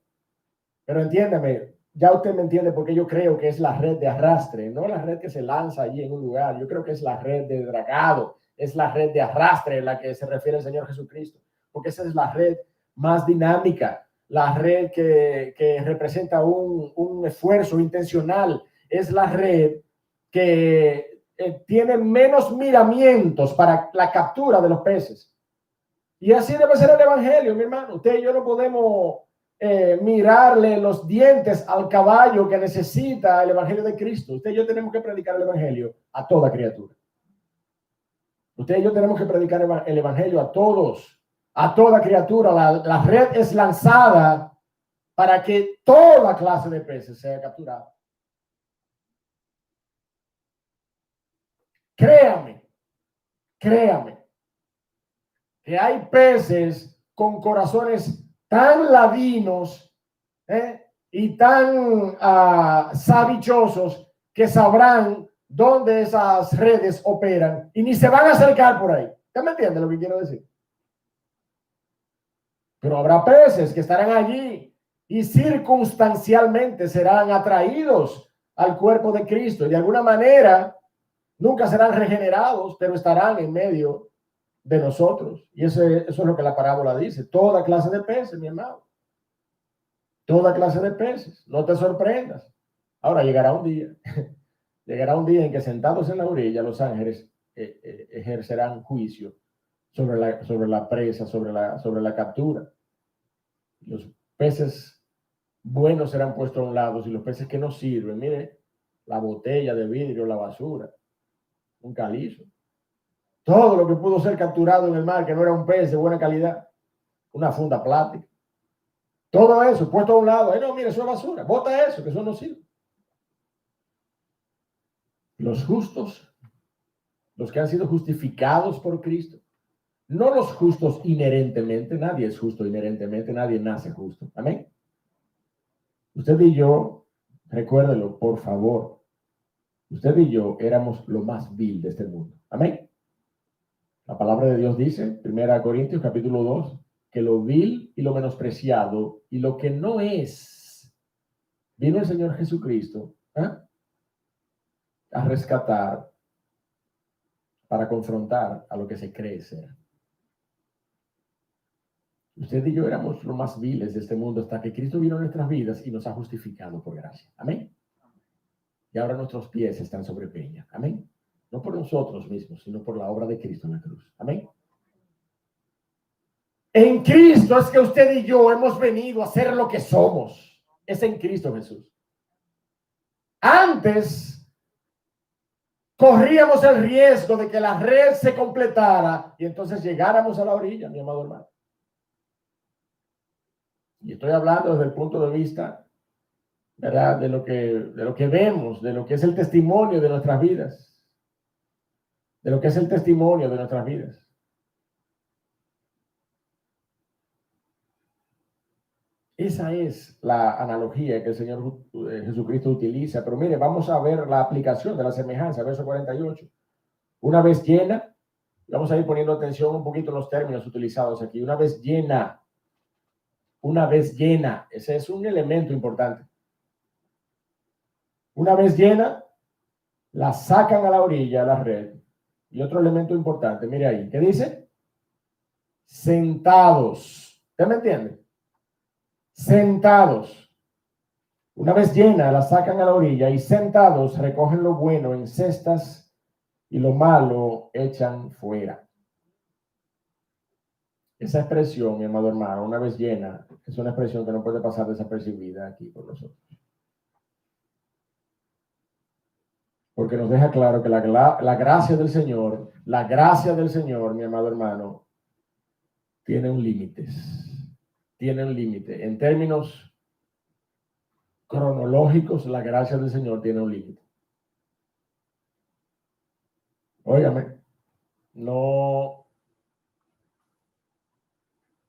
Pero entiéndame, ya usted me entiende porque yo creo que es la red de arrastre, no la red que se lanza allí en un lugar. Yo creo que es la red de dragado, es la red de arrastre en la que se refiere el Señor Jesucristo, porque esa es la red más dinámica, la red que representa un esfuerzo intencional, es la red que tiene menos miramientos para la captura de los peces. Y así debe ser el evangelio, mi hermano. Usted y yo no podemos mirarle los dientes al caballo que necesita el evangelio de Cristo. Usted y yo tenemos que predicar el evangelio a toda criatura. Usted y yo tenemos que predicar el evangelio a todos, a toda criatura. La red es lanzada para que toda clase de peces sea capturada. Créame, que hay peces con corazones tan ladinos y tan sabichosos que sabrán dónde esas redes operan y ni se van a acercar por ahí. ¿Usted me entiende lo que quiero decir? Pero habrá peces que estarán allí y circunstancialmente serán atraídos al cuerpo de Cristo y de alguna manera nunca serán regenerados, pero estarán en medio de nosotros. Y eso es lo que la parábola dice. Toda clase de peces, mi hermano. Toda clase de peces. No te sorprendas. Ahora llegará un día. Llegará un día en que sentados en la orilla los ángeles ejercerán juicio sobre la presa, sobre la captura. Los peces buenos serán puestos a un lado y los peces que no sirven, mire, la botella de vidrio, la basura, un calizo. Todo lo que pudo ser capturado en el mar, que no era un pez de buena calidad, una funda plástica. Todo eso puesto a un lado. Ay, no, mire, eso es basura. Bota eso, que eso no sirve. Los justos, los que han sido justificados por Cristo, no los justos inherentemente, nadie es justo inherentemente, nadie nace justo. Amén. Usted y yo, recuérdelo, por favor, usted y yo éramos lo más vil de este mundo. Amén. La palabra de Dios dice, 1 Corintios capítulo 2, que lo vil y lo menospreciado y lo que no es, vino el Señor Jesucristo a rescatar, para confrontar a lo que se cree ser. Usted y yo éramos los más viles de este mundo hasta que Cristo vino a nuestras vidas y nos ha justificado por gracia. Amén. Y ahora nuestros pies están sobre peña. Amén. No por nosotros mismos, sino por la obra de Cristo en la cruz. Amén. En Cristo es que usted y yo hemos venido a ser lo que somos. Es en Cristo Jesús. Antes corríamos el riesgo de que la red se completara y entonces llegáramos a la orilla, mi amado hermano. Y estoy hablando desde el punto de vista, ¿verdad? De lo que vemos, de lo que es el testimonio de nuestras vidas. De lo que es el testimonio de nuestras vidas. Esa es la analogía que el Señor Jesucristo utiliza. Pero mire, vamos a ver la aplicación de la semejanza, verso 48. Una vez llena, vamos a ir poniendo atención un poquito en los términos utilizados aquí. Una vez llena, ese es un elemento importante. Una vez llena, la sacan a la orilla, a la red. Y otro elemento importante, mire ahí, ¿qué dice? Sentados. ¿Usted me entiende? Sentados. Una vez llena, la sacan a la orilla y sentados recogen lo bueno en cestas y lo malo echan fuera. Esa expresión, mi amado hermano, una vez llena, es una expresión que no puede pasar desapercibida aquí por nosotros. Porque nos deja claro que la gracia del Señor, mi amado hermano, tiene un límite. Tiene un límite. En términos cronológicos, la gracia del Señor tiene un límite. Óigame, no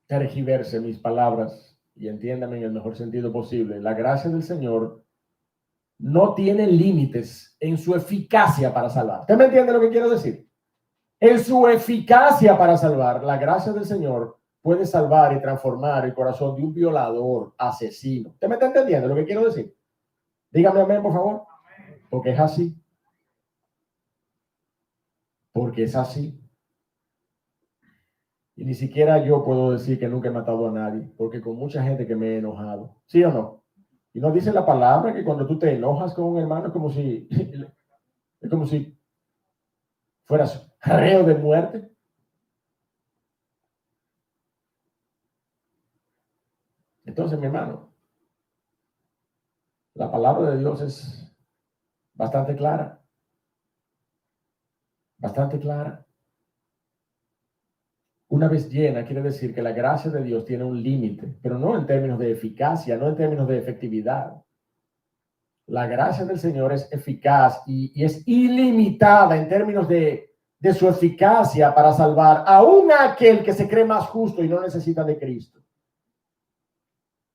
tergiverse mis palabras y entiéndame en el mejor sentido posible. La gracia del Señor no tiene límites en su eficacia para salvar. ¿Usted me entiende lo que quiero decir? En su eficacia para salvar, la gracia del Señor puede salvar y transformar el corazón de un violador, asesino. ¿Usted me está entendiendo lo que quiero decir? Dígame amén, por favor. Porque es así. Porque es así. Y ni siquiera yo puedo decir que nunca he matado a nadie, porque con mucha gente que me he enojado. ¿Sí o no? Y nos dice la palabra que cuando tú te enojas con un hermano es como si fueras reo de muerte. Entonces, mi hermano, la palabra de Dios es bastante clara. Bastante clara. Una vez llena, quiere decir que la gracia de Dios tiene un límite, pero no en términos de eficacia, no en términos de efectividad. La gracia del Señor es eficaz y es ilimitada en términos de su eficacia para salvar aún a aquel que se cree más justo y no necesita de Cristo.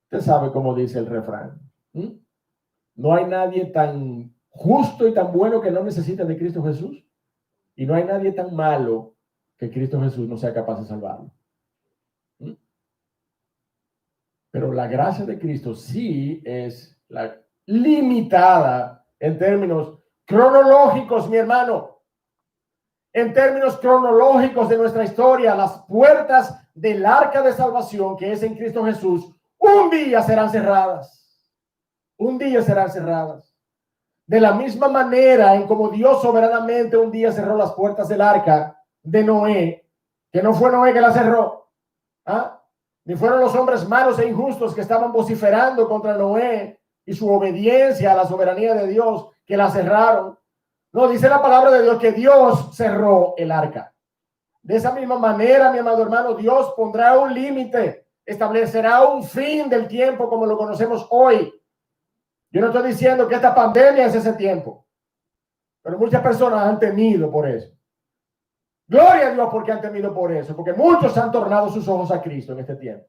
Usted sabe cómo dice el refrán. No hay nadie tan justo y tan bueno que no necesite de Cristo Jesús. Y no hay nadie tan malo que Cristo Jesús no sea capaz de salvarlo. Pero la gracia de Cristo sí es limitada en términos cronológicos, mi hermano. en términos cronológicos de nuestra historia, las puertas del arca de salvación, que es en Cristo Jesús, un día serán cerradas. Un día serán cerradas. De la misma manera en como Dios soberanamente un día cerró las puertas del arca de Noé, que no fue Noé que la cerró, ni fueron los hombres malos e injustos que estaban vociferando contra Noé y su obediencia a la soberanía de Dios que la cerraron. No, dice la palabra de Dios que Dios cerró el arca. De esa misma manera, mi amado hermano, Dios pondrá un límite, establecerá un fin del tiempo como lo conocemos hoy. Yo no estoy diciendo que esta pandemia es ese tiempo, pero muchas personas han temido por eso. Gloria a Dios porque han temido por eso, porque muchos han tornado sus ojos a Cristo en este tiempo.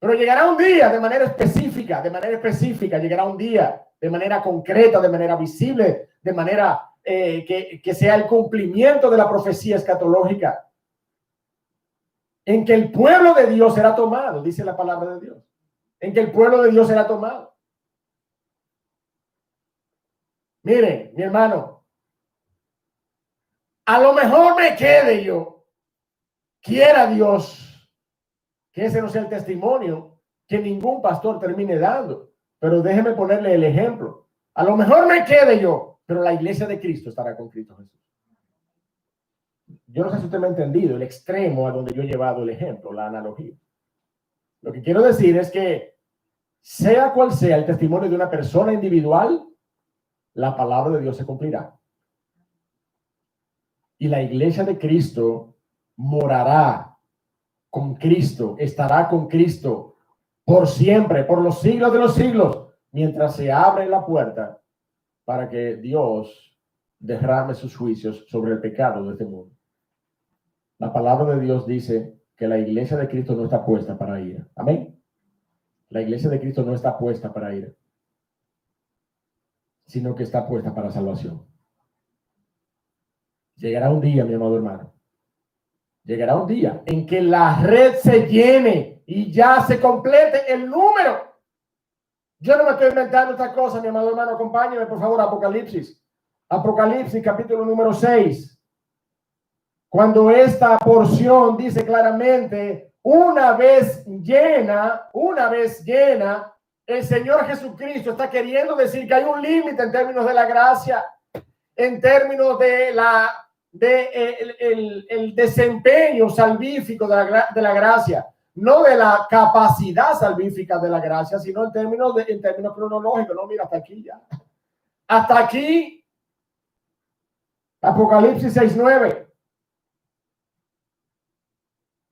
Pero llegará un día de manera específica, llegará un día de manera concreta, de manera visible, de manera que sea el cumplimiento de la profecía escatológica, en que el pueblo de Dios será tomado, dice la palabra de Dios, en que el pueblo de Dios será tomado. Miren, mi hermano, a lo mejor me quede yo, quiera Dios, que ese no sea el testimonio que ningún pastor termine dando, pero déjeme ponerle el ejemplo. A lo mejor me quede yo, pero la iglesia de Cristo estará con Cristo Jesús. Yo no sé si usted me ha entendido el extremo a donde yo he llevado el ejemplo, la analogía. Lo que quiero decir es que sea cual sea el testimonio de una persona individual, la palabra de Dios se cumplirá. Y la iglesia de Cristo morará con Cristo, estará con Cristo por siempre, por los siglos de los siglos, mientras se abre la puerta para que Dios derrame sus juicios sobre el pecado de este mundo. La palabra de Dios dice que la iglesia de Cristo no está puesta para ira. Amén. La iglesia de Cristo no está puesta para ira, sino que está puesta para salvación. Llegará un día, mi amado hermano, llegará un día en que la red se llene y ya se complete el número. Yo no me estoy inventando esta cosa, mi amado hermano, acompáñeme por favor, Apocalipsis. Apocalipsis capítulo número 6. Cuando esta porción dice claramente, una vez llena, el Señor Jesucristo está queriendo decir que hay un límite en términos de la gracia, en términos de el desempeño salvífico de la gracia, no de la capacidad salvífica de la gracia, sino en términos cronológicos. No, mira, hasta aquí ya. Hasta aquí, Apocalipsis 6:9.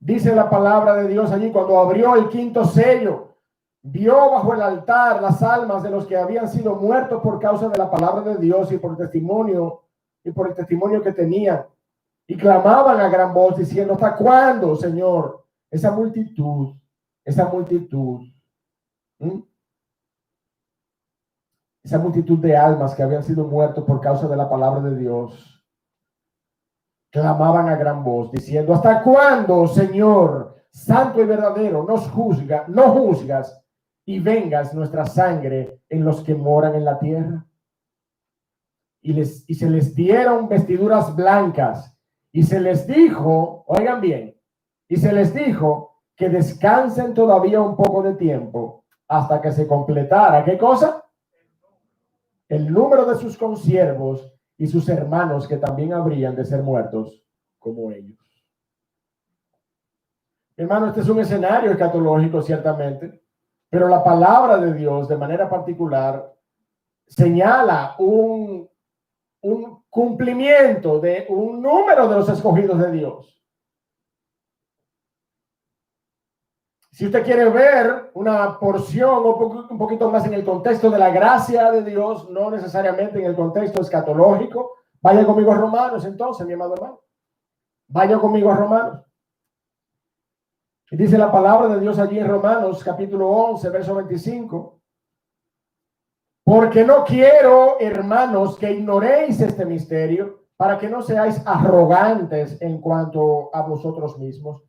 Dice la palabra de Dios allí, cuando abrió el quinto sello, vio bajo el altar las almas de los que habían sido muertos por causa de la palabra de Dios y por el testimonio que tenían. Y clamaban a gran voz diciendo, ¿hasta cuándo, Señor? Esa multitud de almas que habían sido muertos por causa de la palabra de Dios, clamaban a gran voz diciendo, ¿hasta cuándo, Señor, santo y verdadero, no juzgas y vengas nuestra sangre en los que moran en la tierra? Y se les dieron vestiduras blancas y se les dijo, oigan bien, y se les dijo que descansen todavía un poco de tiempo hasta que se completara, ¿qué cosa? El número de sus consiervos y sus hermanos que también habrían de ser muertos como ellos. Hermano, este es un escenario escatológico ciertamente, pero la palabra de Dios de manera particular señala un cumplimiento de un número de los escogidos de Dios. Si usted quiere ver una porción un poquito más en el contexto de la gracia de Dios, no necesariamente en el contexto escatológico, vaya conmigo a Romanos entonces, mi amado hermano. Vaya conmigo a Romanos. Y dice la palabra de Dios allí en Romanos, capítulo 11, verso 25. Porque no quiero, hermanos, que ignoréis este misterio, para que no seáis arrogantes en cuanto a vosotros mismos,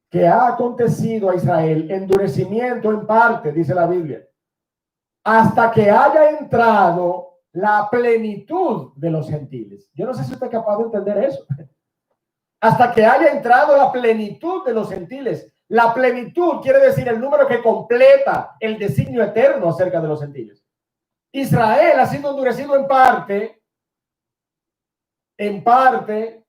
que ha acontecido a Israel endurecimiento en parte, dice la Biblia, hasta que haya entrado la plenitud de los gentiles. Yo no sé si usted es capaz de entender eso. Hasta que haya entrado la plenitud de los gentiles. La plenitud quiere decir el número que completa el designio eterno acerca de los gentiles. Israel ha sido endurecido en parte,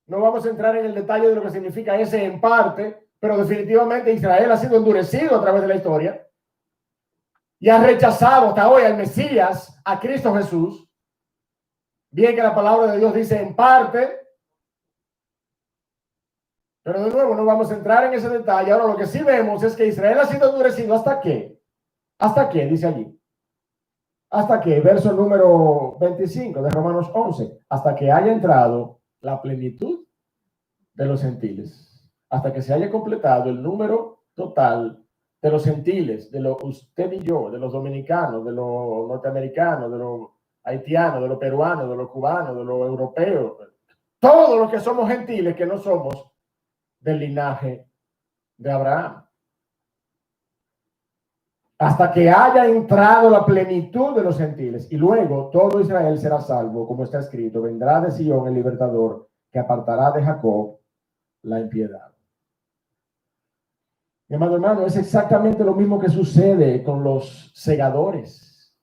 no vamos a entrar en el detalle de lo que significa ese en parte, pero definitivamente Israel ha sido endurecido a través de la historia y ha rechazado hasta hoy al Mesías, a Cristo Jesús. Bien que la palabra de Dios dice en parte, pero de nuevo no vamos a entrar en ese detalle. Ahora lo que sí vemos es que Israel ha sido endurecido ¿hasta qué? ¿Hasta qué? Dice allí. ¿Hasta qué? Verso número 25 de Romanos 11. Hasta que haya entrado la plenitud de los gentiles. Hasta que se haya completado el número total de los gentiles, de los usted y yo, de los dominicanos, de los norteamericanos, de los haitianos, de los peruanos, de los cubanos, de los europeos, todos los que somos gentiles, que no somos del linaje de Abraham. Hasta que haya entrado la plenitud de los gentiles, y luego todo Israel será salvo, como está escrito, vendrá de Sion el libertador, que apartará de Jacob la impiedad. Mi amado hermano, es exactamente lo mismo que sucede con los segadores,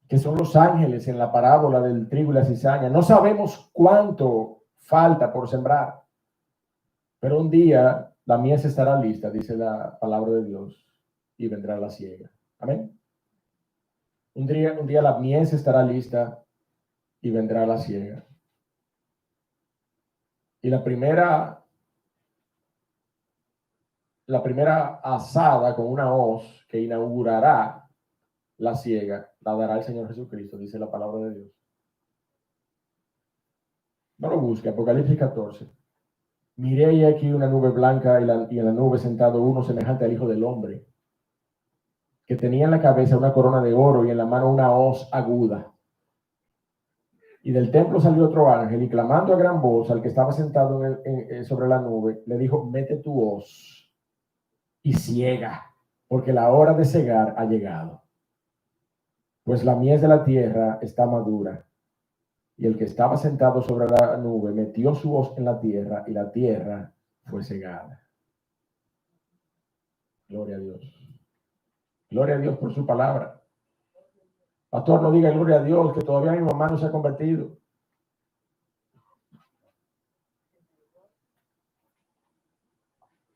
que son los ángeles en la parábola del trigo y la cizaña. No sabemos cuánto falta por sembrar, pero un día la mies estará lista, dice la palabra de Dios, y vendrá la siega. Amén. Un día la mies estará lista y vendrá la siega. Y la primera asada con una hoz que inaugurará la siega, la dará el Señor Jesucristo, dice la palabra de Dios. No lo busque, Apocalipsis 14. Miré aquí una nube blanca y en la nube sentado uno semejante al Hijo del Hombre, que tenía en la cabeza una corona de oro y en la mano una hoz aguda. Y del templo salió otro ángel y clamando a gran voz al que estaba sentado sobre la nube, le dijo, mete tu hoz y ciega, porque la hora de cegar ha llegado. Pues la mies de la tierra está madura. Y el que estaba sentado sobre la nube metió su hoz en la tierra y la tierra fue cegada. Gloria a Dios. Gloria a Dios por su palabra. Pastor, no diga gloria a Dios, que todavía mi mamá no se ha convertido.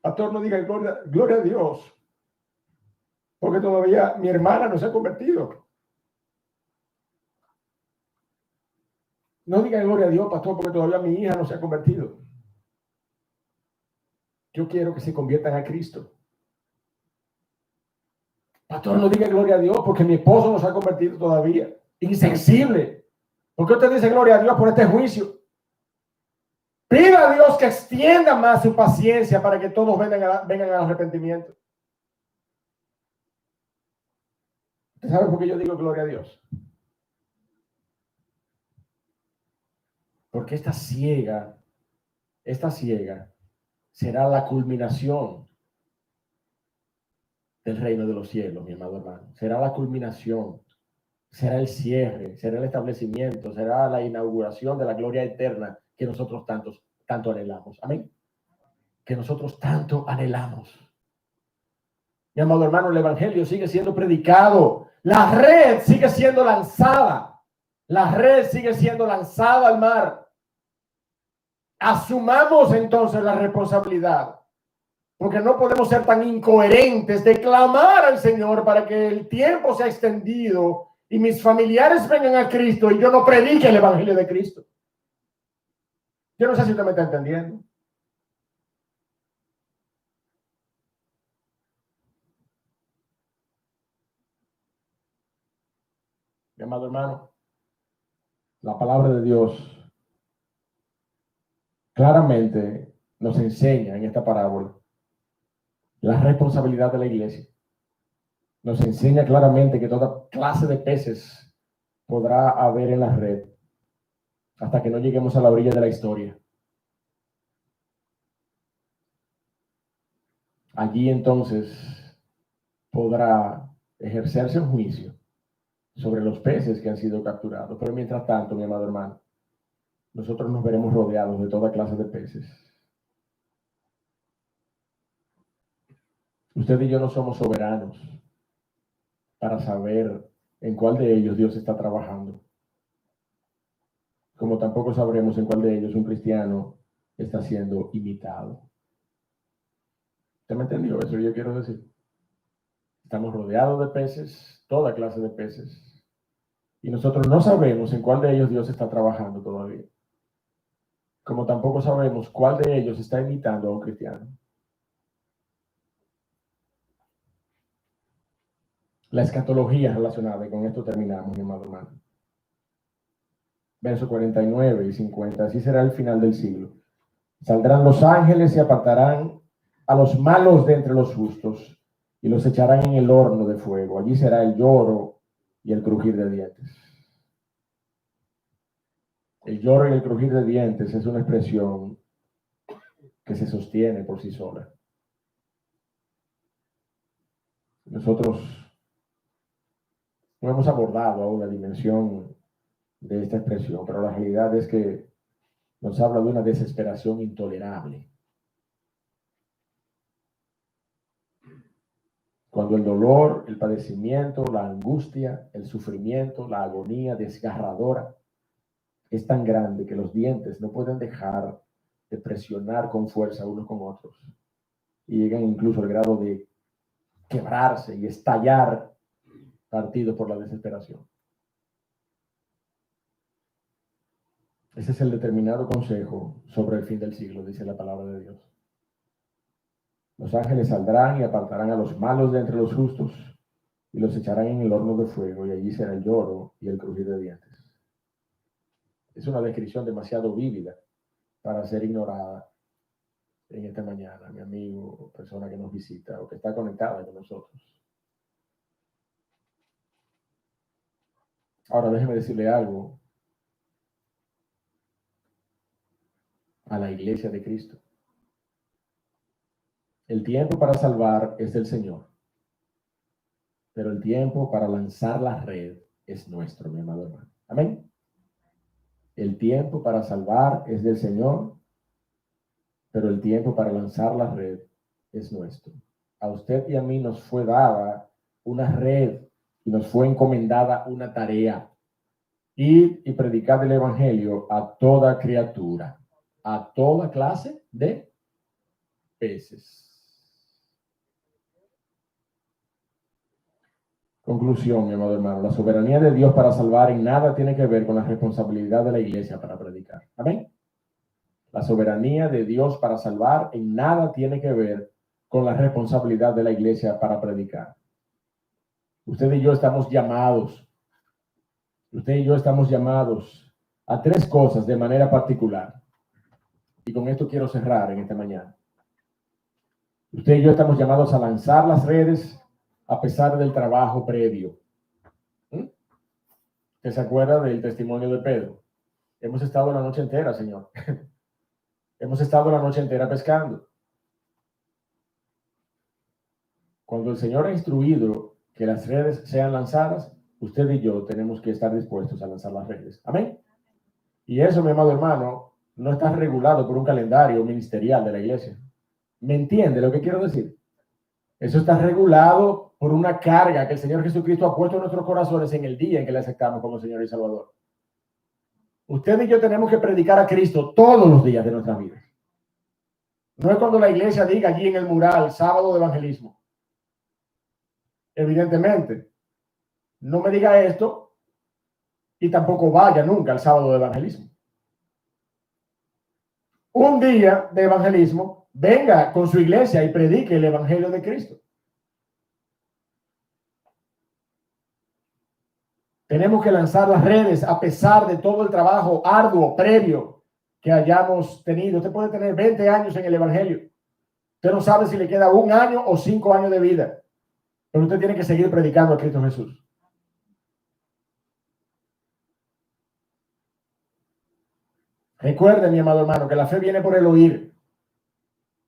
Pastor, no diga gloria a Dios, porque todavía mi hermana no se ha convertido. No diga gloria a Dios, pastor, porque todavía mi hija no se ha convertido. Yo quiero que se conviertan a Cristo. Pastor, no diga gloria a Dios, porque mi esposo no se ha convertido todavía. Insensible. ¿Por qué usted dice gloria a Dios por este juicio? Pida a Dios que extienda más su paciencia para que todos vengan al arrepentimiento. ¿Usted sabe por qué yo digo gloria a Dios? Porque esta ciega será la culminación del reino de los cielos, mi amado hermano. Será la culminación, será el cierre, será el establecimiento, será la inauguración de la gloria eterna que nosotros tanto anhelamos. Amén. Que nosotros tanto anhelamos. Mi amado hermano, el evangelio sigue siendo predicado. La red sigue siendo lanzada. La red sigue siendo lanzada al mar. Asumamos entonces la responsabilidad, porque no podemos ser tan incoherentes de clamar al Señor para que el tiempo sea extendido y mis familiares vengan a Cristo y yo no predique el evangelio de Cristo. Yo no sé si usted me está entendiendo. Mi amado hermano, la palabra de Dios claramente nos enseña en esta parábola la responsabilidad de la iglesia. Nos enseña claramente que toda clase de peces podrá haber en la red hasta que no lleguemos a la orilla de la historia. Allí entonces podrá ejercerse un juicio sobre los peces que han sido capturados. Pero mientras tanto, mi amado hermano, nosotros nos veremos rodeados de toda clase de peces. Usted y yo no somos soberanos para saber en cuál de ellos Dios está trabajando. Como tampoco sabremos en cuál de ellos un cristiano está siendo imitado. ¿Usted me entendió eso que yo quiero decir? Estamos rodeados de peces, toda clase de peces, y nosotros no sabemos en cuál de ellos Dios está trabajando todavía. Como tampoco sabemos cuál de ellos está imitando a un cristiano. La escatología relacionada, y con esto terminamos, mi amado hermano. Versos 49 y 50, así será el final del siglo. Saldrán los ángeles y apartarán a los malos de entre los justos y los echarán en el horno de fuego. Allí será el lloro y el crujir de dientes. El lloro y el crujir de dientes es una expresión que se sostiene por sí sola. Nosotros no hemos abordado aún la dimensión de esta expresión, pero la realidad es que nos habla de una desesperación intolerable. Cuando el dolor, el padecimiento, la angustia, el sufrimiento, la agonía desgarradora es tan grande que los dientes no pueden dejar de presionar con fuerza unos con otros y llegan incluso al grado de quebrarse y estallar partidos por la desesperación. Ese es el determinado consejo sobre el fin del siglo, dice la palabra de Dios. Los ángeles saldrán y apartarán a los malos de entre los justos y los echarán en el horno de fuego, y allí será el lloro y el crujir de dientes. Es una descripción demasiado vívida para ser ignorada en esta mañana, mi amigo, persona que nos visita o que está conectada con nosotros. Ahora déjeme decirle algo a la iglesia de Cristo. El tiempo para salvar es del Señor, pero el tiempo para lanzar la red es nuestro, mi amado hermano. Amén. El tiempo para salvar es del Señor, pero el tiempo para lanzar la red es nuestro. A usted y a mí nos fue dada una red y nos fue encomendada una tarea. Ir y predicar el evangelio a toda criatura, a toda clase de peces. Conclusión, mi amado hermano, la soberanía de Dios para salvar en nada tiene que ver con la responsabilidad de la iglesia para predicar. Amén. La soberanía de Dios para salvar en nada tiene que ver con la responsabilidad de la iglesia para predicar. Usted y yo estamos llamados a tres cosas de manera particular. Y con esto quiero cerrar en esta mañana. Usted y yo estamos llamados a lanzar las redes a pesar del trabajo previo. ¿Usted se acuerda del testimonio de Pedro? Hemos estado la noche entera, Señor. Hemos estado la noche entera pescando. Cuando el Señor ha instruido que las redes sean lanzadas, usted y yo tenemos que estar dispuestos a lanzar las redes. Amén. Y eso, mi amado hermano, no está regulado por un calendario ministerial de la iglesia. ¿Me entiende lo que quiero decir? Eso está regulado por una carga que el Señor Jesucristo ha puesto en nuestros corazones en el día en que le aceptamos como Señor y Salvador. Usted y yo tenemos que predicar a Cristo todos los días de nuestras vidas. No es cuando la iglesia diga allí en el mural, sábado de evangelismo. Evidentemente, no me diga esto y tampoco vaya nunca al sábado de evangelismo. Un día de evangelismo, venga con su iglesia y predique el evangelio de Cristo. Tenemos que lanzar las redes a pesar de todo el trabajo arduo, previo que hayamos tenido. Usted puede tener 20 años en el evangelio. Usted no sabe si le queda 1 año o 5 años de vida. Pero usted tiene que seguir predicando a Cristo Jesús. Recuerde, mi amado hermano, que la fe viene por el oír.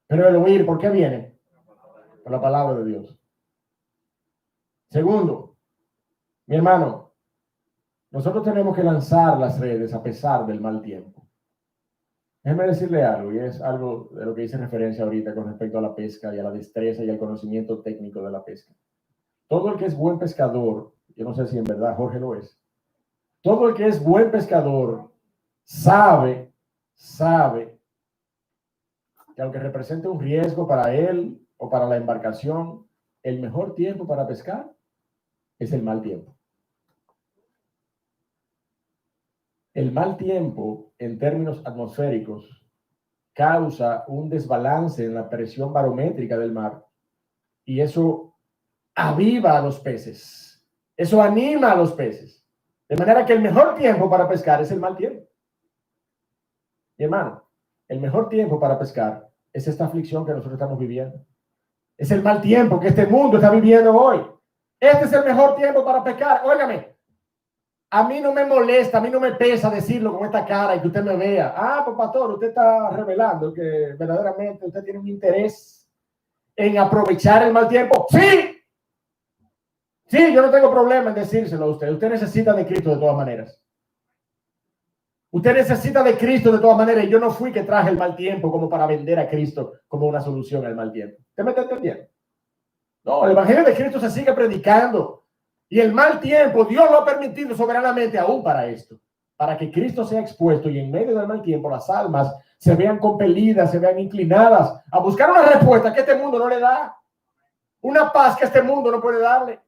Pero el oír, ¿por qué viene? Por la palabra de Dios. Segundo, mi hermano, Nosotros tenemos que lanzar las redes a pesar del mal tiempo. Déjeme decirle algo, y es algo de lo que hice referencia ahorita con respecto a la pesca y a la destreza y al conocimiento técnico de la pesca. Todo el que es buen pescador, yo no sé si en verdad Jorge lo es, todo el que es buen pescador sabe que aunque represente un riesgo para él o para la embarcación, el mejor tiempo para pescar es el mal tiempo. El mal tiempo, en términos atmosféricos, causa un desbalance en la presión barométrica del mar y eso aviva a los peces, eso anima a los peces, de manera que el mejor tiempo para pescar es el mal tiempo. Mi hermano, el mejor tiempo para pescar es esta aflicción que nosotros estamos viviendo. Es el mal tiempo que este mundo está viviendo hoy. Este es el mejor tiempo para pescar. Óigame, a mí no me molesta, a mí no me pesa decirlo con esta cara y que usted me vea. Ah, pues pastor, usted está revelando que verdaderamente usted tiene un interés en aprovechar el mal tiempo. ¡Sí! Sí, yo no tengo problema en decírselo a usted. Usted necesita de Cristo de todas maneras. Usted necesita de Cristo de todas maneras. Y yo no fui que traje el mal tiempo como para vender a Cristo como una solución al mal tiempo. ¿Usted me está entendiendo? No, el evangelio de Cristo se sigue predicando. Y el mal tiempo, Dios lo ha permitido soberanamente aún para esto. Para que Cristo sea expuesto y en medio del mal tiempo las almas se vean compelidas, se vean inclinadas a buscar una respuesta que este mundo no le da. Una paz que este mundo no puede darle.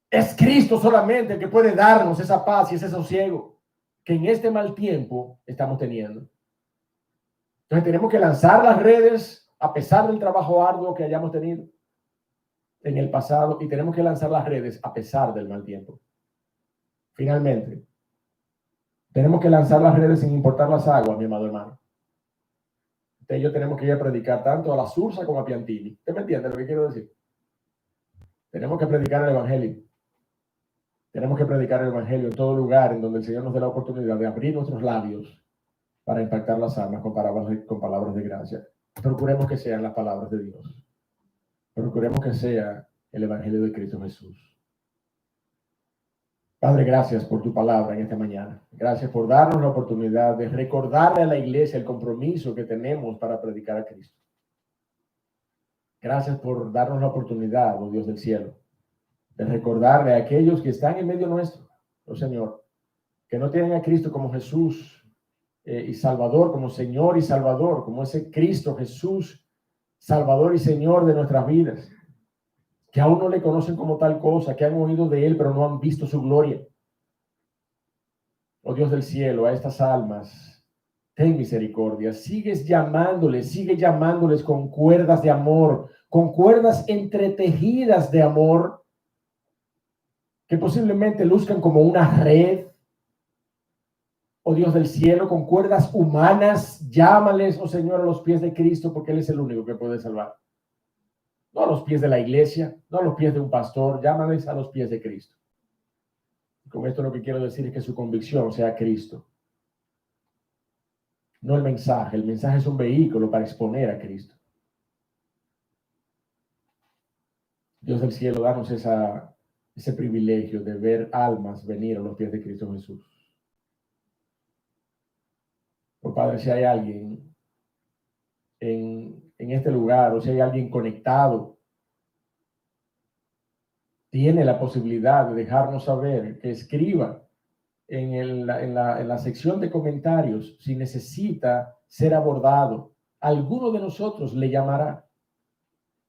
Es Cristo solamente el que puede darnos esa paz y ese sosiego que en este mal tiempo estamos teniendo. Entonces tenemos que lanzar las redes a pesar del trabajo arduo que hayamos tenido en el pasado y tenemos que lanzar las redes a pesar del mal tiempo. Finalmente, tenemos que lanzar las redes sin importar las aguas, mi amado hermano. Usted y yo tenemos que ir a predicar tanto a la Sursa como a Piantini. ¿Usted me entiende lo que quiero decir? Tenemos que predicar el evangelio. Tenemos que predicar el evangelio en todo lugar en donde el Señor nos dé la oportunidad de abrir nuestros labios para impactar las almas con palabras de gracia. Procuremos que sean las palabras de Dios. Procuremos que sea el evangelio de Cristo Jesús. Padre, gracias por tu palabra en esta mañana. Gracias por darnos la oportunidad de recordarle a la iglesia el compromiso que tenemos para predicar a Cristo. Gracias por darnos la oportunidad, oh Dios del cielo, de recordarle a aquellos que están en medio nuestro, oh Señor, que no tienen a Cristo como Jesús y Salvador, como Señor y Salvador, como ese Cristo Jesús, Salvador y Señor de nuestras vidas, que aún no le conocen como tal cosa, que han oído de Él, pero no han visto su gloria. Oh Dios del cielo, a estas almas, ten misericordia. Sigue llamándoles con cuerdas de amor, con cuerdas entretejidas de amor, que posiblemente luzcan como una red. Oh Dios del cielo, con cuerdas humanas, llámales, oh Señor, a los pies de Cristo, porque Él es el único que puede salvar. No a los pies de la iglesia, no a los pies de un pastor, llámales a los pies de Cristo. Con esto lo que quiero decir es que su convicción sea Cristo. No el mensaje es un vehículo para exponer a Cristo. Dios del cielo, danos ese privilegio de ver almas venir a los pies de Cristo Jesús. Oh Padre, si hay alguien en este lugar, o si hay alguien conectado, tiene la posibilidad de dejarnos saber, que escriba en la sección de comentarios si necesita ser abordado. Alguno de nosotros le llamará.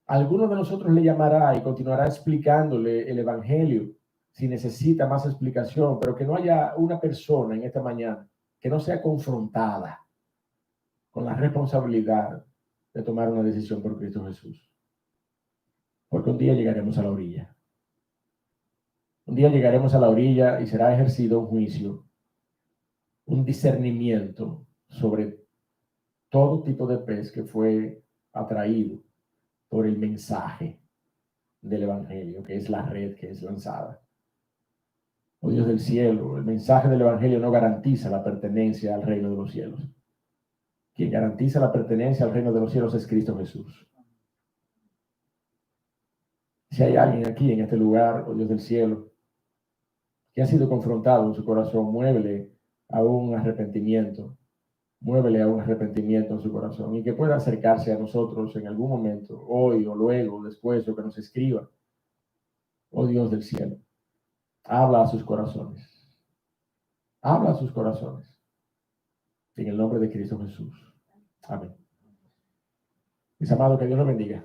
Alguno de nosotros le llamará y continuará explicándole el evangelio si necesita más explicación, pero que no haya una persona en esta mañana que no sea confrontada con la responsabilidad de tomar una decisión por Cristo Jesús. Porque un día llegaremos a la orilla. Un día llegaremos a la orilla y será ejercido un juicio, un discernimiento sobre todo tipo de pez que fue atraído por el mensaje del evangelio, que es la red que es lanzada. Oh Dios del cielo, el mensaje del evangelio no garantiza la pertenencia al reino de los cielos. Quien garantiza la pertenencia al reino de los cielos es Cristo Jesús. Si hay alguien aquí en este lugar, oh Dios del cielo, que ha sido confrontado en su corazón, muévele a un arrepentimiento. Muévele a un arrepentimiento en su corazón y que pueda acercarse a nosotros en algún momento, hoy o luego, después, o que nos escriba. Oh Dios del cielo, habla a sus corazones. Habla a sus corazones. En el nombre de Cristo Jesús. Amén. Mis amados, que Dios los bendiga.